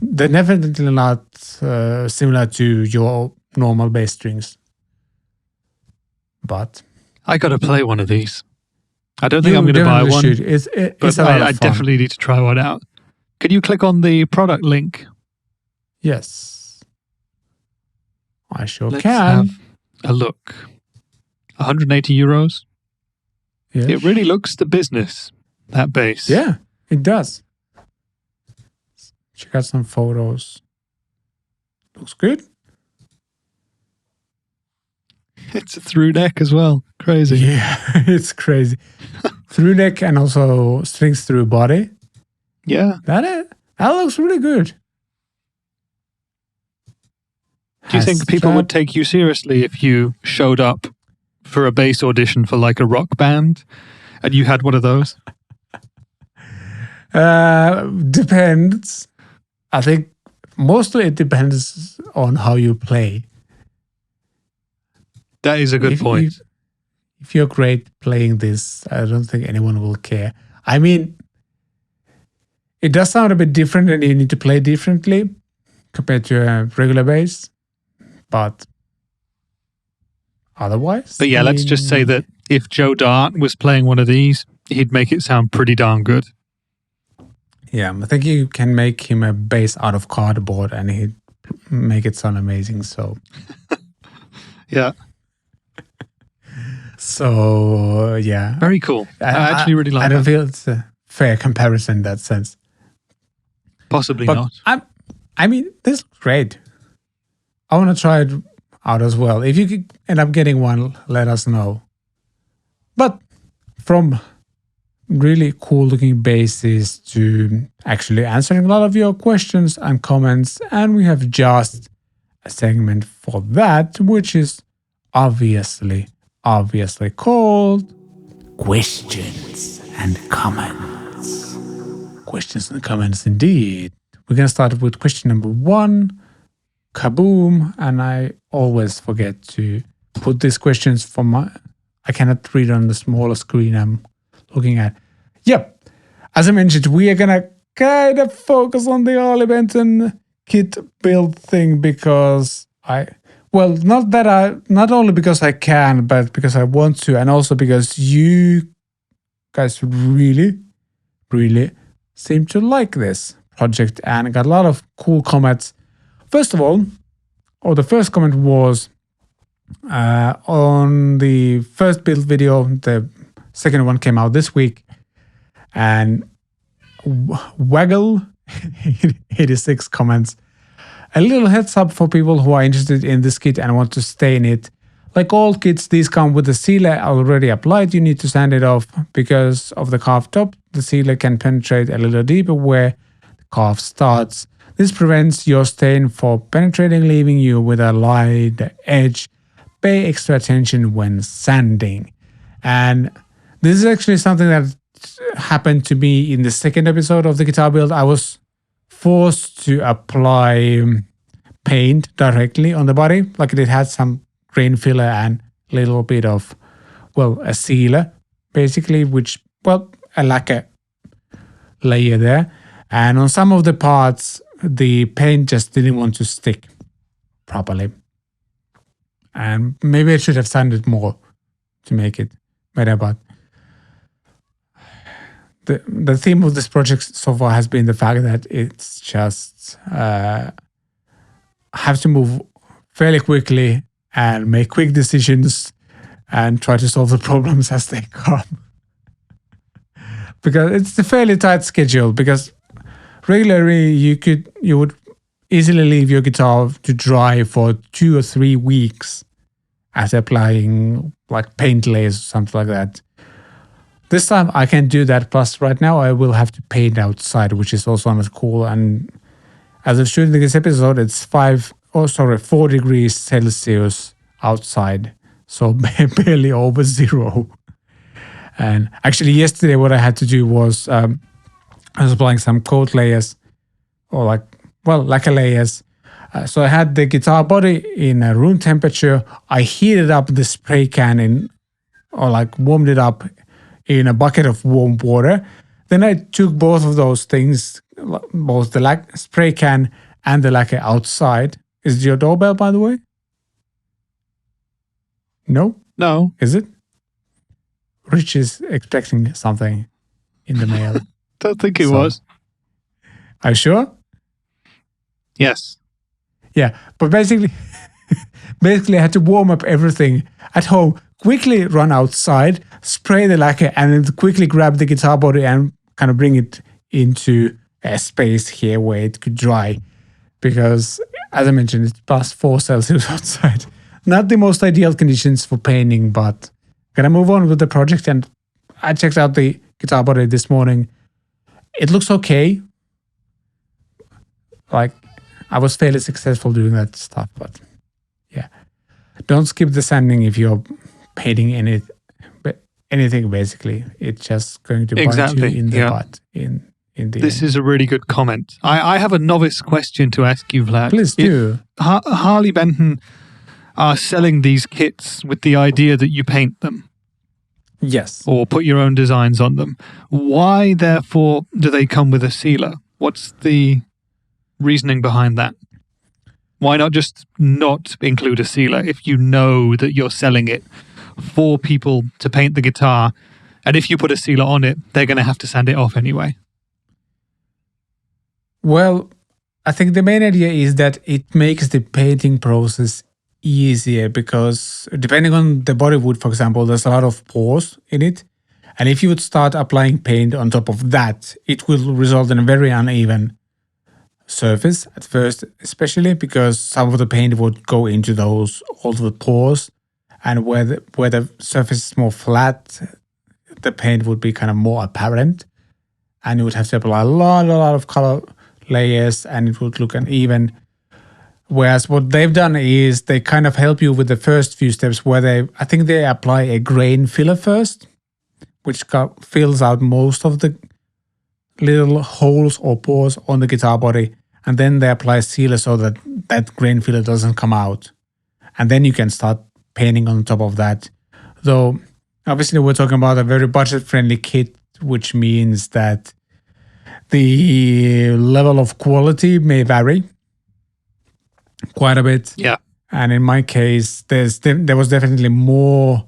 They're definitely not similar to your normal bass strings. But I got to play one of these. I don't think I'm going to buy one, but I definitely need to try one out. Can you click on the product link? Yes. I sure Let's can. Have a look. €180. Yes. It really looks the business, that bass. Yeah. It does. Check out some photos. Looks good. It's a through neck as well. Crazy. Yeah, it's crazy. Through neck and also strings through body. Yeah. That looks really good. Do you think people would take you seriously if you showed up for a bass audition for like a rock band and you had one of those? Depends. I think mostly it depends on how you play. That is a good point. If you're great playing this, I don't think anyone will care. I mean, it does sound a bit different and you need to play differently compared to a regular bass. But otherwise... But yeah, let's just say that if Joe Dart was playing one of these, he'd make it sound pretty darn good. Yeah, I think you can make him a bass out of cardboard and he'd make it sound amazing. So... Yeah. So, yeah. Very cool. I actually really like that. I don't feel it's a fair comparison in that sense. Possibly but not. I mean, this looks great. I want to try it out as well. If you could end up getting one, let us know. But from really cool looking basses to actually answering a lot of your questions and comments, and we have just a segment for that, which is obviously called Questions and Comments. Questions and comments indeed. We're going to start with question number 1. Kaboom. And I always forget to put these questions I cannot read on the smaller screen I'm looking at. Yep. As I mentioned, we are going to kind of focus on the Harley Benton kit build thing because not only because I can, but because I want to, and also because you guys really, really seem to like this project and got a lot of cool comments. First of all, the first comment was on the first build video. The second one came out this week, and Waggle 86 comments. A little heads up for people who are interested in this kit and want to stay in it. Like all kits, these come with the sealer already applied. You need to sand it off because of the carved top. The sealer can penetrate a little deeper where the carve starts. This prevents your stain from penetrating, leaving you with a light edge. Pay extra attention when sanding. And this is actually something that happened to me in the second episode of the guitar build. I was forced to apply paint directly on the body. Like it had some grain filler and a little bit of, a sealer, basically, a lacquer layer there. And on some of the parts, the paint just didn't want to stick properly. And maybe I should have sanded more to make it better, but the theme of this project so far has been the fact that it's just have to move fairly quickly and make quick decisions and try to solve the problems as they come. Because it's a fairly tight schedule, because regularly you would easily leave your guitar to dry for 2 or 3 weeks after applying like paint layers or something like that. This time I can't do that. Plus, right now I will have to paint outside, which is also not cool. And as of shooting this episode, it's 4 degrees Celsius outside, so barely over 0. And actually, yesterday what I had to do was I was applying some coat layers, or lacquer layers. So I had the guitar body in a room temperature. I heated up the spray can warmed it up in a bucket of warm water. Then I took both of those things, both the spray can and the lacquer outside. Is it your doorbell, by the way? No? No. Is it? Rich is expecting something in the mail. Don't think it was. Are you sure? Yes. Yeah, but basically I had to warm up everything at home, quickly run outside, spray the lacquer, and then quickly grab the guitar body and kind of bring it into a space here where it could dry. Because, as I mentioned, it's plus 4 Celsius outside. Not the most ideal conditions for painting, but gonna move on with the project. And I checked out the guitar body this morning. It looks okay. Like, I was fairly successful doing that stuff, but yeah. Don't skip the sanding if you're painting anything, basically. It's just going to bite you in the butt. This is a really good comment. I have a novice question to ask you, Vlad. Please do. Harley Benton are selling these kits with the idea that you paint them. Yes. Or put your own designs on them. Why, therefore, do they come with a sealer? What's the reasoning behind that? Why not just not include a sealer if you know that you're selling it for people to paint the guitar, and if you put a sealer on it, they're going to have to sand it off anyway? Well, I think the main idea is that it makes the painting process easier because depending on the body wood, for example, there's a lot of pores in it. And if you would start applying paint on top of that, it will result in a very uneven surface at first, especially because some of the paint would go into all the pores. And where the surface is more flat, the paint would be kind of more apparent. And you would have to apply a lot of color layers and it would look uneven. Whereas what they've done is they kind of help you with the first few steps where I think they apply a grain filler first, which fills out most of the little holes or pores on the guitar body. And then they apply sealer so that that grain filler doesn't come out. And then you can start painting on top of that. Though, obviously we're talking about a very budget-friendly kit, which means that the level of quality may vary quite a bit. Yeah. And in my case, there was definitely more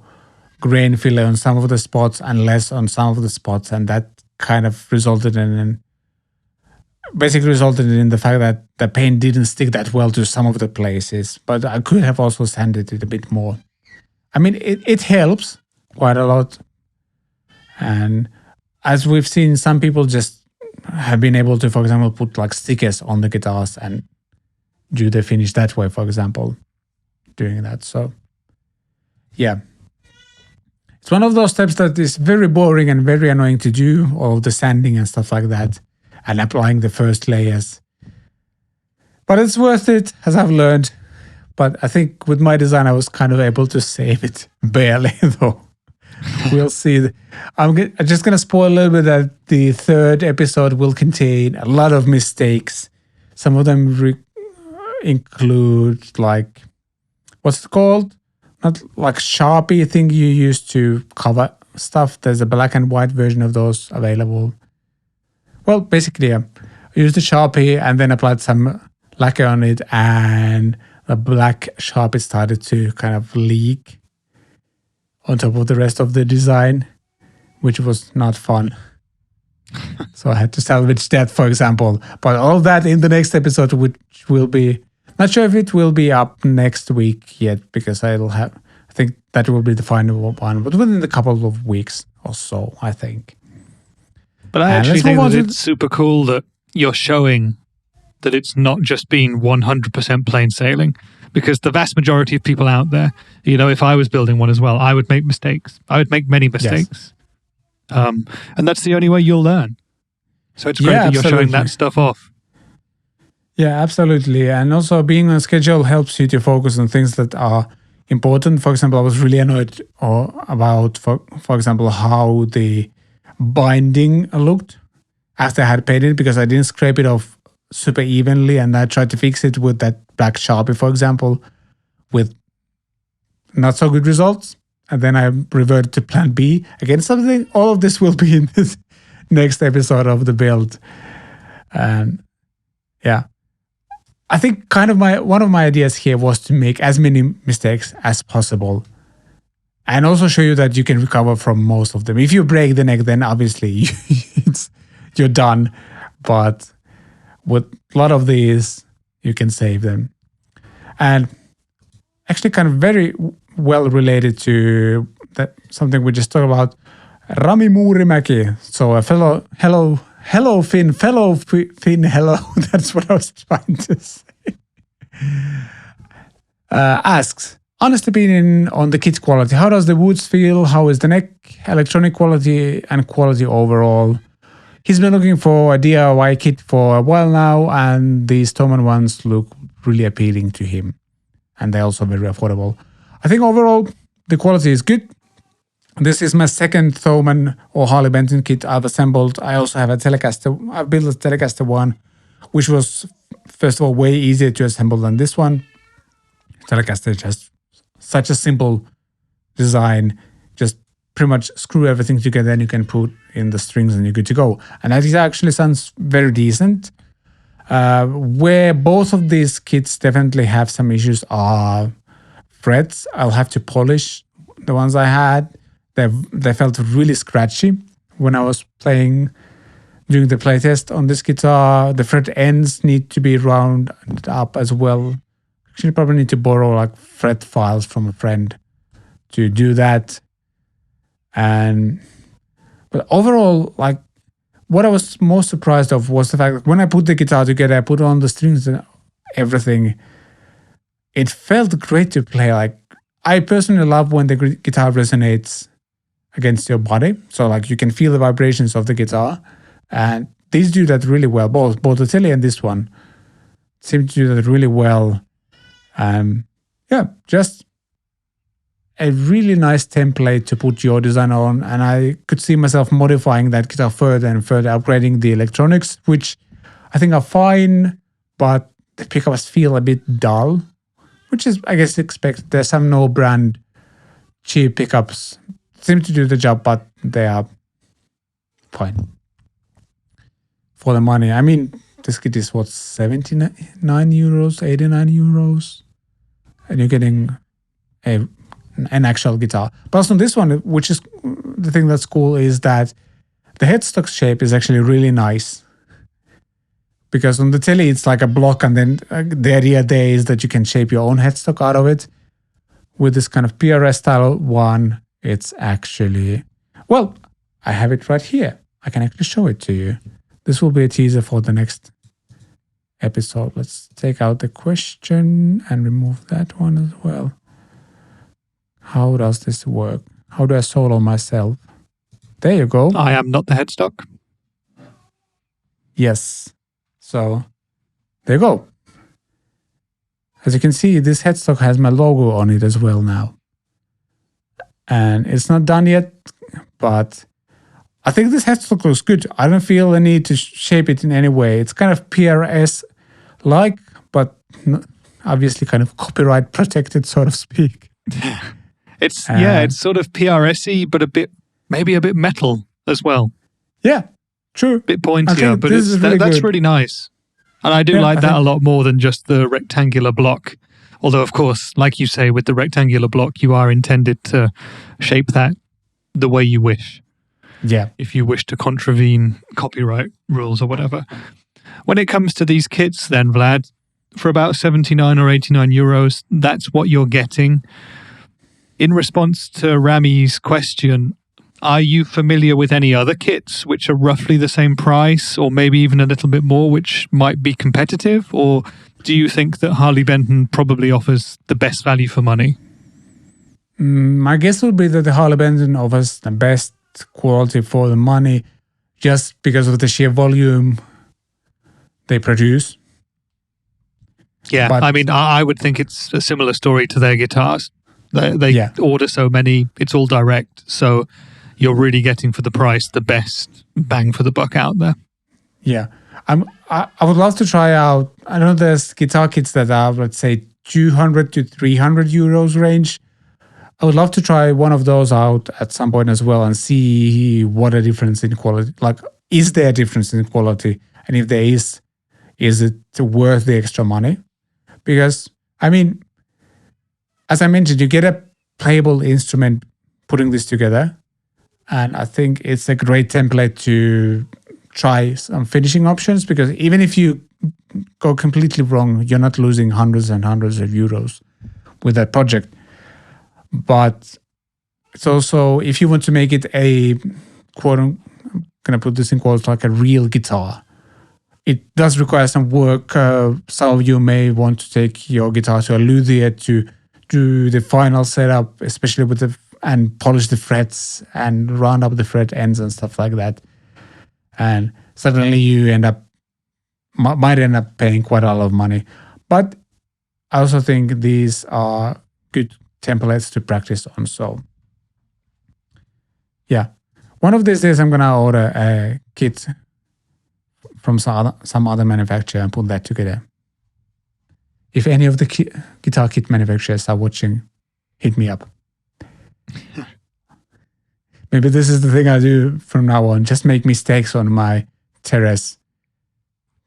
grain filler on some of the spots and less on some of the spots. And that kind of resulted in the fact that the paint didn't stick that well to some of the places. But I could have also sanded it a bit more. I mean, it helps quite a lot. And as we've seen, some people just have been able to, for example, put like stickers on the guitars and do the finish that way, for example, doing that. So, yeah. It's one of those steps that is very boring and very annoying to do, all of the sanding and stuff like that, and applying the first layers. But it's worth it, as I've learned. But I think with my design, I was kind of able to save it, barely, though. We'll see. I'm just going to spoil a little bit that the third episode will contain a lot of mistakes. Some of them include, like, what's it called? Not like Sharpie thing you use to cover stuff. There's a black and white version of those available. Well, basically, I used the Sharpie and then applied some lacquer on it, and the black Sharpie started to kind of leak on top of the rest of the design, which was not fun. So I had to salvage that, for example. But all of that in the next episode, which will be, not sure if it will be up next week yet, because I think that will be the final one, but within a couple of weeks or so, I think. But I actually think that it's super cool that you're showing that it's not just been 100% plain sailing. Because the vast majority of people out there, if I was building one as well, I would make mistakes. I would make many mistakes. Yes. And that's the only way you'll learn. So it's great that you're showing that stuff off. Yeah, absolutely. And also being on a schedule helps you to focus on things that are important. For example, I was really annoyed about, for example, how the binding looked after I had painted, because I didn't scrape it off super evenly, and I tried to fix it with that black Sharpie, for example, with not so good results. And then I reverted to plan B. Again, all of this will be in this next episode of the build. And yeah, I think kind of one of my ideas here was to make as many mistakes as possible and also show you that you can recover from most of them. If you break the neck, then obviously you're done. But with a lot of these, you can save them. And actually kind of very well related to that, something we just talked about, Rami Muurimäki. So a fellow Hello, Finn. Fellow Finn, hello. That's what I was trying to say. Asks, honest opinion on the kit quality. How does the woods feel? How is the neck, electronic quality, and quality overall? He's been looking for a DIY kit for a while now, and these Thomann ones look really appealing to him. And they're also very affordable. I think overall, the quality is good. This is my second Thomann or Harley Benton kit I've assembled. I also have a Telecaster. I've built a Telecaster one, which was, first of all, way easier to assemble than this one. Telecaster is just such a simple design. Just pretty much screw everything together and you can put in the strings and you're good to go. And that actually sounds very decent. Where both of these kits definitely have some issues are frets. I'll have to polish the ones I had. They felt really scratchy when I was playing during the playtest on this guitar. The fret ends need to be rounded up as well. Actually, probably need to borrow like fret files from a friend to do that. But overall, like what I was most surprised of was the fact that when I put the guitar together, I put on the strings and everything. It felt great to play. Like I personally love when the guitar resonates against your body, so like you can feel the vibrations of the guitar, and these do that really well. Both the Tele and this one seem to do that really well. Just a really nice template to put your design on, and I could see myself modifying that guitar further and further, upgrading the electronics, which I think are fine, but the pickups feel a bit dull, which is, I guess, expected. There's some no-brand cheap pickups seem to do the job, but they are fine for the money. I mean, this kit is what, 79 euros, 89 euros, and you're getting an actual guitar. Plus on this one, which is the thing that's cool, is that the headstock shape is actually really nice. Because on the Tele, it's like a block, and then the idea there is that you can shape your own headstock out of it. With this kind of PRS style one, it's actually, well, I have it right here. I can actually show it to you. This will be a teaser for the next episode. Let's take out the question and remove that one as well. How does this work? How do I solo myself? There you go. I am not the headstock. Yes. So there you go. As you can see, this headstock has my logo on it as well now. And it's not done yet, but I think this headstock looks good. I don't feel the need to shape it in any way. It's kind of PRS-like, but obviously kind of copyright protected, so to speak. It's sort of PRS-y, but maybe a bit metal as well. Yeah, true. A bit pointier, but that's really nice. And I do like that a lot more than just the rectangular block. Although, of course, like you say, with the rectangular block, you are intended to shape that the way you wish. Yeah. If you wish to contravene copyright rules or whatever. When it comes to these kits then, Vlad, for about 79 or 89 euros, that's what you're getting. In response to Rami's question, are you familiar with any other kits which are roughly the same price or maybe even a little bit more, which might be competitive? Or do you think that Harley Benton probably offers the best value for money? My guess would be that the Harley Benton offers the best quality for the money just because of the sheer volume they produce. Yeah, but, I mean, I would think it's a similar story to their guitars. They order so many, it's all direct. So you're really getting for the price the best bang for the buck out there. Yeah. I would love to try out, I know there's guitar kits that are, let's say, 200 to 300 euros range. I would love to try one of those out at some point as well and see what a difference in quality, like, is there a difference in quality? And if there is it worth the extra money? Because, I mean, as I mentioned, you get a playable instrument putting this together. And I think it's a great template to try some finishing options, because even if you go completely wrong, you're not losing hundreds and hundreds of euros with that project. But it's also, if you want to make it a going to put this in quotes, like a real guitar. It does require some work. Some of you may want to take your guitar to a luthier to do the final setup, especially with and polish the frets and round up the fret ends and stuff like that. And suddenly you might end up paying quite a lot of money. But I also think these are good templates to practice on. So yeah, one of these days I'm gonna order a kit from some other manufacturer and put that together. If any of the guitar kit manufacturers are watching, hit me up. Maybe this is the thing I do from now on. Just make mistakes on my terrace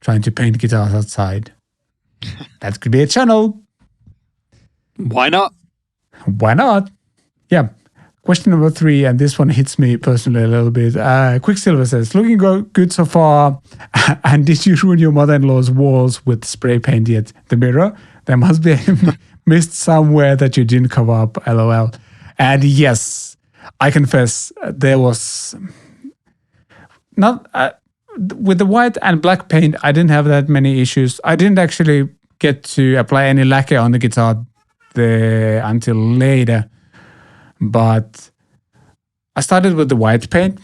trying to paint guitars outside. That could be a channel. Why not? Why not? Yeah. Question number 3, and this one hits me personally a little bit. Quicksilver says, looking good so far. And did you ruin your mother-in-law's walls with spray paint yet? The mirror? There must be a mist somewhere that you didn't cover up, LOL. And yes, I confess, there was not... with the white and black paint, I didn't have that many issues. I didn't actually get to apply any lacquer on the guitar until later. But I started with the white paint.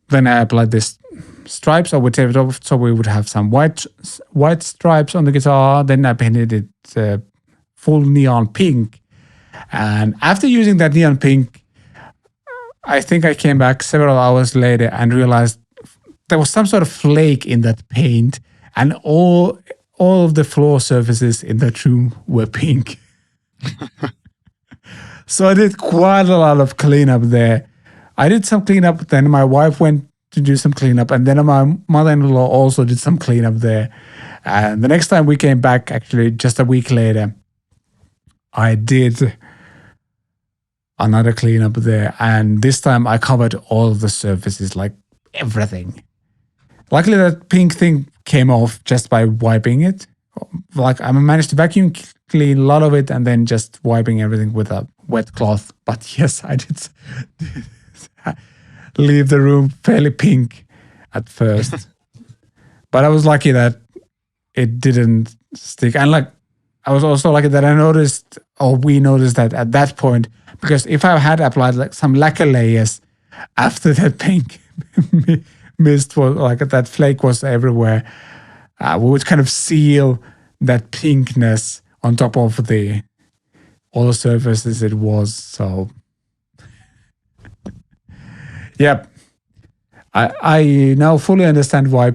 Then I applied this stripes. I would tape it off so we would have some white stripes on the guitar. Then I painted it full neon pink. And after using that neon pink, I think I came back several hours later and realized there was some sort of flake in that paint, and all of the floor surfaces in that room were pink. So I did quite a lot of cleanup there. I did some cleanup, then my wife went to do some cleanup, and then my mother-in-law also did some cleanup there. And the next time we came back, actually just a week later, I did another cleanup there, and this time I covered all of the surfaces, like everything. Luckily that pink thing came off just by wiping it. Like I managed to vacuum clean a lot of it and then just wiping everything with a wet cloth. But yes, I did leave the room fairly pink at first. But I was lucky that it didn't stick. And like I was also lucky that we noticed that at that point, because if I had applied like some lacquer layers after that pink mist was like that flake was everywhere, we would kind of seal that pinkness on top of all the surfaces it was. So yeah, I now fully understand why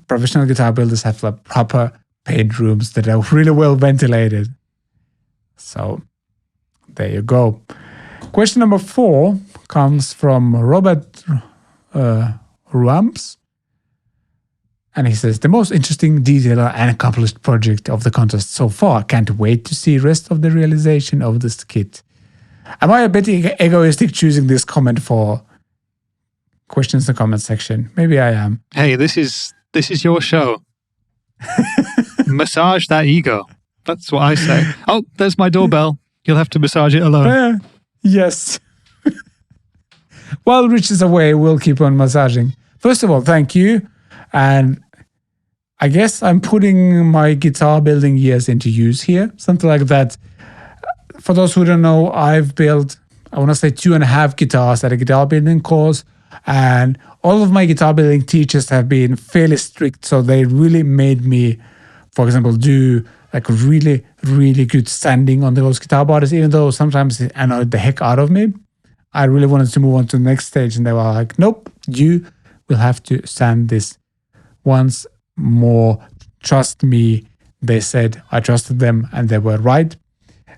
professional guitar builders have like proper paint rooms that are really well ventilated. So there you go. Question number 4 comes from Robert Ruams. And he says, the most interesting, detailed, and accomplished project of the contest so far. Can't wait to see rest of the realization of this kit. Am I a bit egoistic choosing this comment for questions in the comment section? Maybe I am. Hey, this is your show. Massage that ego. That's what I say. Oh, there's my doorbell. You'll have to massage it alone. Yes. While Rich is away, we'll keep on massaging. First of all, thank you. And I guess I'm putting my guitar building years into use here. Something like that. For those who don't know, I've built, I want to say 2.5 guitars at a guitar building course. And all of my guitar building teachers have been fairly strict. So they really made me, for example, do like really, really good sanding on those guitar bodies, even though sometimes it annoyed the heck out of me. I really wanted to move on to the next stage. And they were like, nope, you will have to sand this once more. Trust me, they said. I trusted them and they were right.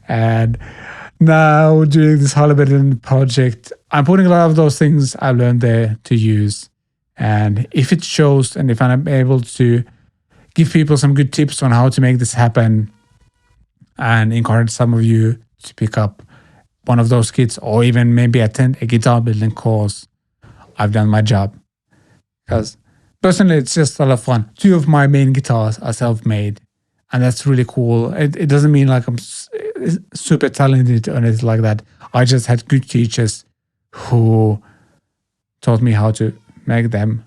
And now during this Harley Benton project, I'm putting a lot of those things I learned there to use. And if it shows and if I'm able to give people some good tips on how to make this happen and encourage some of you to pick up one of those kits or even maybe attend a guitar building course, I've done my job. Because personally, it's just a lot of fun. 2 of my main guitars are self-made, and that's really cool. It doesn't mean like I'm super talented or anything like that. I just had good teachers who taught me how to make them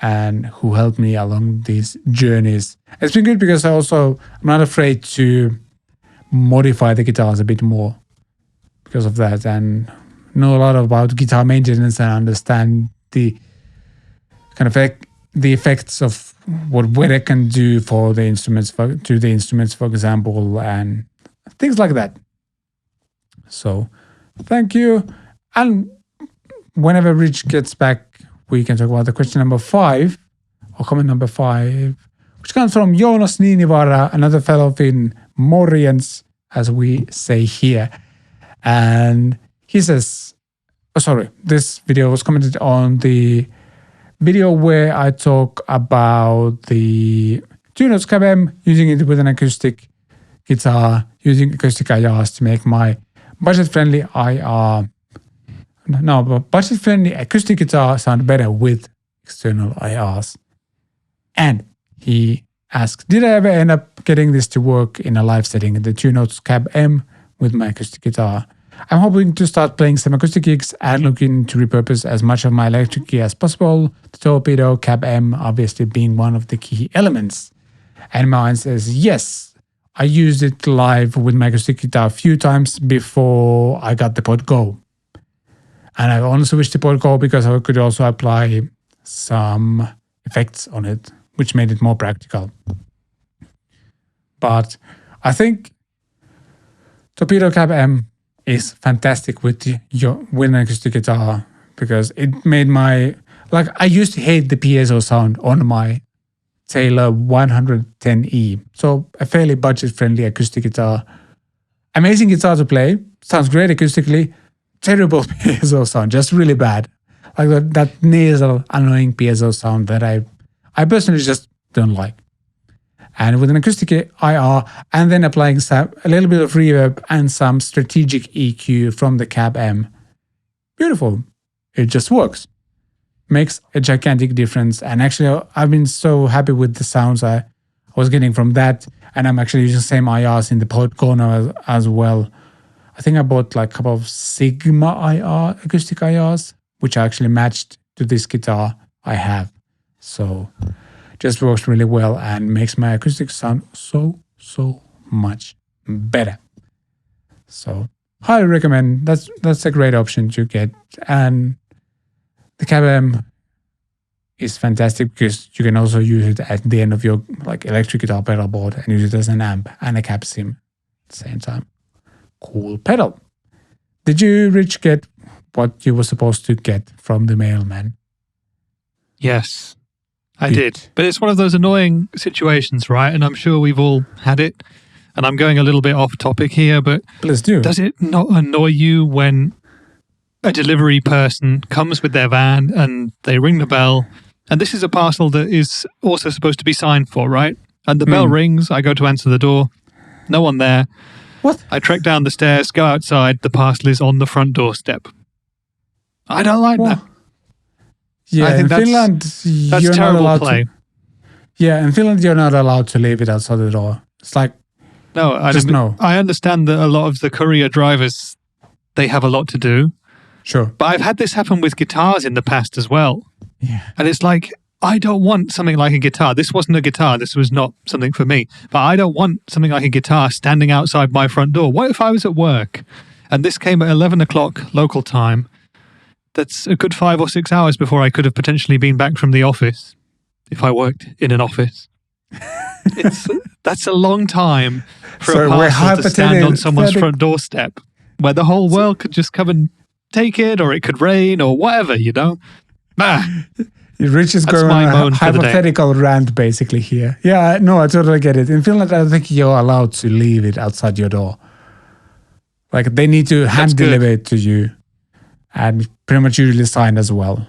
and who helped me along these journeys. It's been good because I'm not afraid to modify the guitars a bit more because of that, and know a lot about guitar maintenance and understand the kind of the effects of what weather can do for the instruments, for example, and things like that. So thank you. And whenever Rich gets back, we can talk about the question number 5 or comment number 5, which comes from Jonas Niinivaara, another fellow in Morjens, as we say here. And he says, this video was commented on the video where I talk about the 2-Notes Cab M, using it with an acoustic guitar, using acoustic IRs to make my budget-friendly acoustic guitar sound better with external IRs. And he asked, did I ever end up getting this to work in a live setting, the 2-Notes Cab M with my acoustic guitar? I'm hoping to start playing some acoustic gigs and looking to repurpose as much of my electric gear as possible, the Torpedo Cab M obviously being one of the key elements. And mine says, yes, I used it live with my acoustic guitar a few times before I got the Pod Go. And I only switched to Pod Go because I could also apply some effects on it, which made it more practical. But I think Torpedo Cab M is fantastic with an acoustic guitar, because it made I used to hate the piezo sound on my Taylor 110E. So a fairly budget-friendly acoustic guitar. Amazing guitar to play. Sounds great acoustically. Terrible piezo sound, just really bad. Like that nasal, annoying piezo sound that I personally just don't like. And with an acoustic IR and then applying a little bit of reverb and some strategic EQ from the Cab M, beautiful. It just works. Makes a gigantic difference. And actually, I've been so happy with the sounds I was getting from that. And I'm actually using the same IRs in the Pod Go now as well. I think I bought a couple of Sigma IR, acoustic IRs, which are actually matched to this guitar I have. So just works really well and makes my acoustics sound so much better. So highly recommend. That's a great option to get. And the Cab M is fantastic because you can also use it at the end of your electric guitar pedal board and use it as an amp and a cab sim at the same time. Cool pedal. Did you, Rich, get what you were supposed to get from the mailman? Yes, I did. But it's one of those annoying situations, right? And I'm sure we've all had it. And I'm going a little bit off topic here, but please do. Does it not annoy you when a delivery person comes with their van and they ring the bell? And this is a parcel that is also supposed to be signed for, right? And the bell rings, I go to answer the door, no one there. What? I trek down the stairs, go outside, the parcel is on the front doorstep. I don't like that. Yeah, I think in Finland, that's you're terrible not allowed play. In Finland, you're not allowed to leave it outside the door. It's like, no, I understand that a lot of the courier drivers, they have a lot to do. Sure. But I've had this happen with guitars in the past as well. Yeah. And it's like, I don't want something like a guitar. This wasn't a guitar. This was not something for me. But I don't want something like a guitar standing outside my front door. What if I was at work and this came at 11 o'clock local time? That's a good 5 or 6 hours before I could have potentially been back from the office if I worked in an office. That's a long time for a parcel to stand on someone's front doorstep where the whole world could just come and take it, or it could rain, or whatever, you know? Rich is going on a hypothetical rant basically here. Yeah, no, I totally get it. In Finland, I don't think you're allowed to leave it outside your door. Like, they need to hand deliver it to you, and pretty much usually signed as well.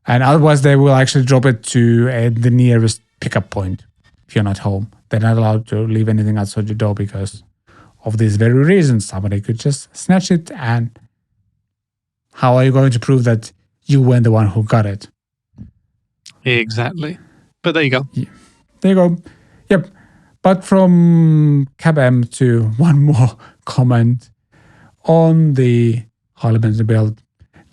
And otherwise, they will actually drop it to the nearest pickup point if you're not home. They're not allowed to leave anything outside your door because of these very reasons. Somebody could just snatch it, and how are you going to prove that you were the one who got it? Exactly. But there you go. Yeah. There you go. Yep. But from Cab M to one more comment on the Harley Benton build.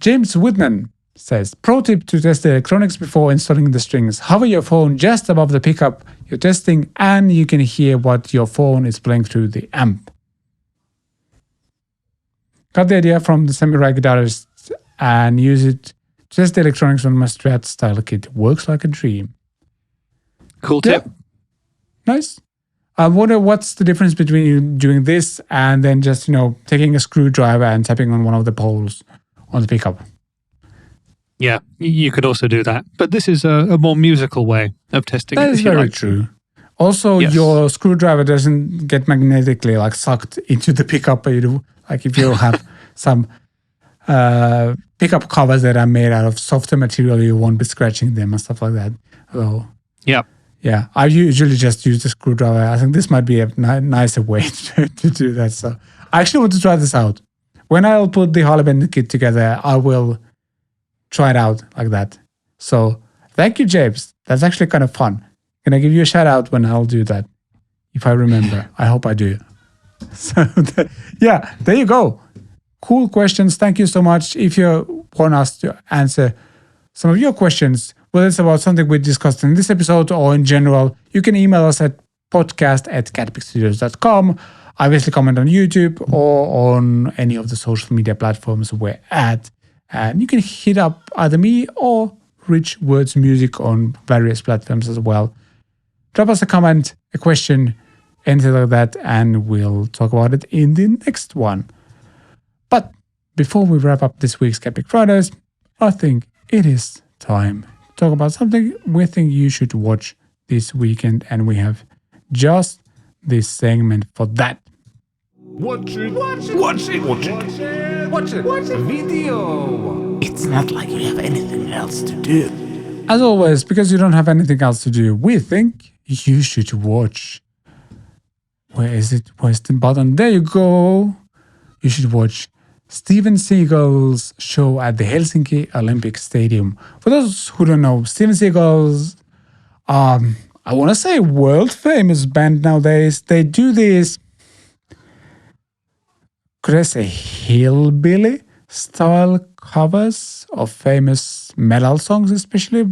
James Whitman, says, pro tip to test the electronics before installing the strings. Hover your phone just above the pickup you're testing and you can hear what your phone is playing through the amp. Got the idea from the samurai guitarist and use it to test the electronics on my Triad style kit. Works like a dream. Cool tip. Yeah. Nice. I wonder what's the difference between you doing this and then just, taking a screwdriver and tapping on one of the poles on the pickup. Yeah, you could also do that. But this is a more musical way of testing That it. is very true. Also, your screwdriver doesn't get magnetically sucked into the pickup. If you have some pickup covers that are made out of softer material, you won't be scratching them and stuff like that. So, yeah, I usually just use the screwdriver. I think this might be a nicer way to do that. So I actually want to try this out. When I'll put the Harley Benton kit together, I will try it out like that. So thank you, James. That's actually kind of fun. Can I give you a shout out when I'll do that? If I remember. I hope I do. So there you go. Cool questions. Thank you so much. If you want us to answer some of your questions, whether it's about something we discussed in this episode or in general, you can email us at podcast@catpickstudios.com. Obviously comment on YouTube or on any of the social media platforms we're at. And you can hit up either me or Rich Words Music on various platforms as well. Drop us a comment, a question, anything like that, and we'll talk about it in the next one. But before we wrap up this week's CatPick Fridays, I think it is time to talk about something we think you should watch this weekend, and we have just this segment for that. Watch it, watch it, watch it, watch it, watch it, watch a video. It's not like you have anything else to do. As always, because you don't have anything else to do, we think you should watch. Where is it? Where's the button? There you go. You should watch Steven Seagal's show at the Helsinki Olympic Stadium. For those who don't know, Steven Seagal's, I want to say world famous band nowadays. They do this, could I say hillbilly style covers of famous metal songs, especially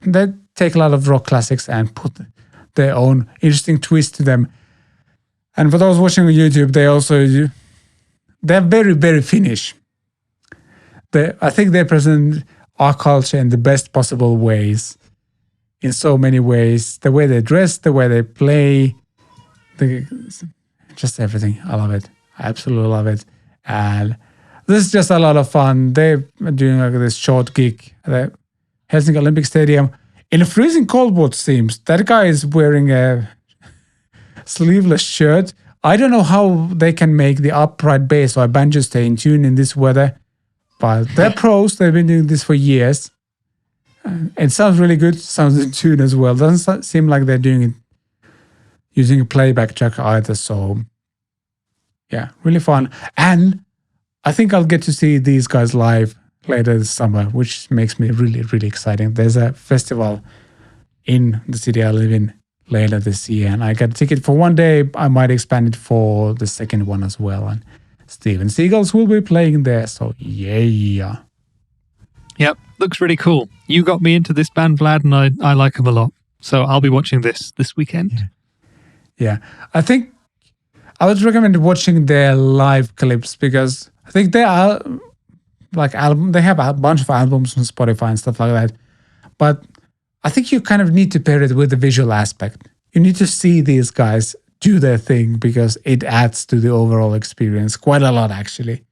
they take a lot of rock classics and put their own interesting twist to them. And for those watching on YouTube, they're very, very Finnish. I think they present our culture in the best possible ways, in so many ways. The way they dress, the way they play, just everything. I love it. I absolutely love it. And this is just a lot of fun. They're doing this short gig at the Helsinki Olympic Stadium in a freezing cold, what seems. That guy is wearing a sleeveless shirt. I don't know how they can make the upright bass or banjo stay in tune in this weather, but they're pros. They've been doing this for years. It sounds really good. Sounds in tune as well. Doesn't seem like they're doing it using a playback track either. So yeah, really fun. And I think I'll get to see these guys live later this summer, which makes me really, really exciting. There's a festival in the city I live in later this year, and I got a ticket for one day. I might expand it for the second one as well. And Steven Seagals will be playing there, so yeah. Yep, looks really cool. You got me into this band, Vlad, and I like them a lot. So I'll be watching this weekend. Yeah. I think I would recommend watching their live clips because I think they are they have a bunch of albums on Spotify and stuff like that. But I think you kind of need to pair it with the visual aspect. You need to see these guys do their thing because it adds to the overall experience quite a lot, actually.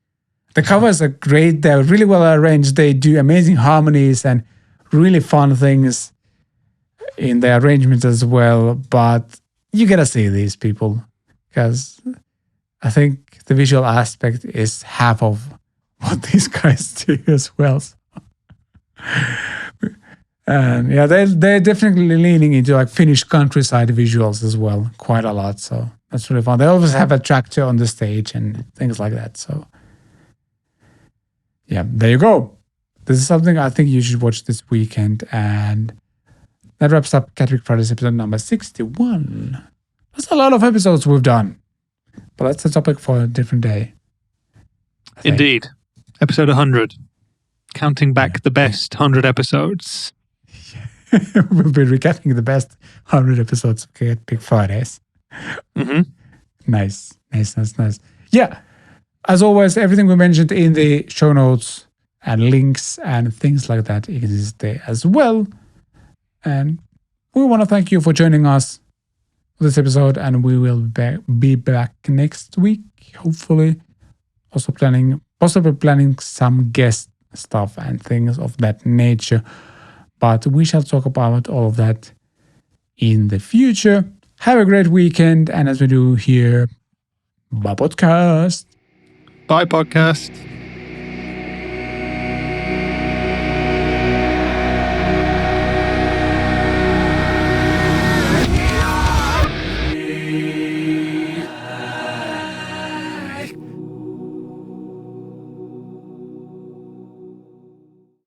The covers are great. They're really well arranged. They do amazing harmonies and really fun things in the arrangements as well. But you gotta see these people because I think the visual aspect is half of what these guys do as well. And yeah, they're definitely leaning into Finnish countryside visuals as well, quite a lot. So that's really fun. They always have a tractor on the stage and things like that. So yeah, there you go. This is something I think you should watch this weekend. And that wraps up CatPick Fridays episode number 61. That's a lot of episodes we've done. But that's a topic for a different day. Indeed. Episode 100. counting back the best 100 episodes. We'll be recapping the best 100 episodes of CatPick Fridays. Mm-hmm. Nice. Yeah, as always, everything we mentioned in the show notes and links and things like that exist there as well. And we want to thank you for joining us for this episode, and we will be back next week, hopefully. Also possibly planning some guest stuff and things of that nature. But we shall talk about all of that in the future. Have a great weekend, and as we do here, bye podcast. Bye, podcast.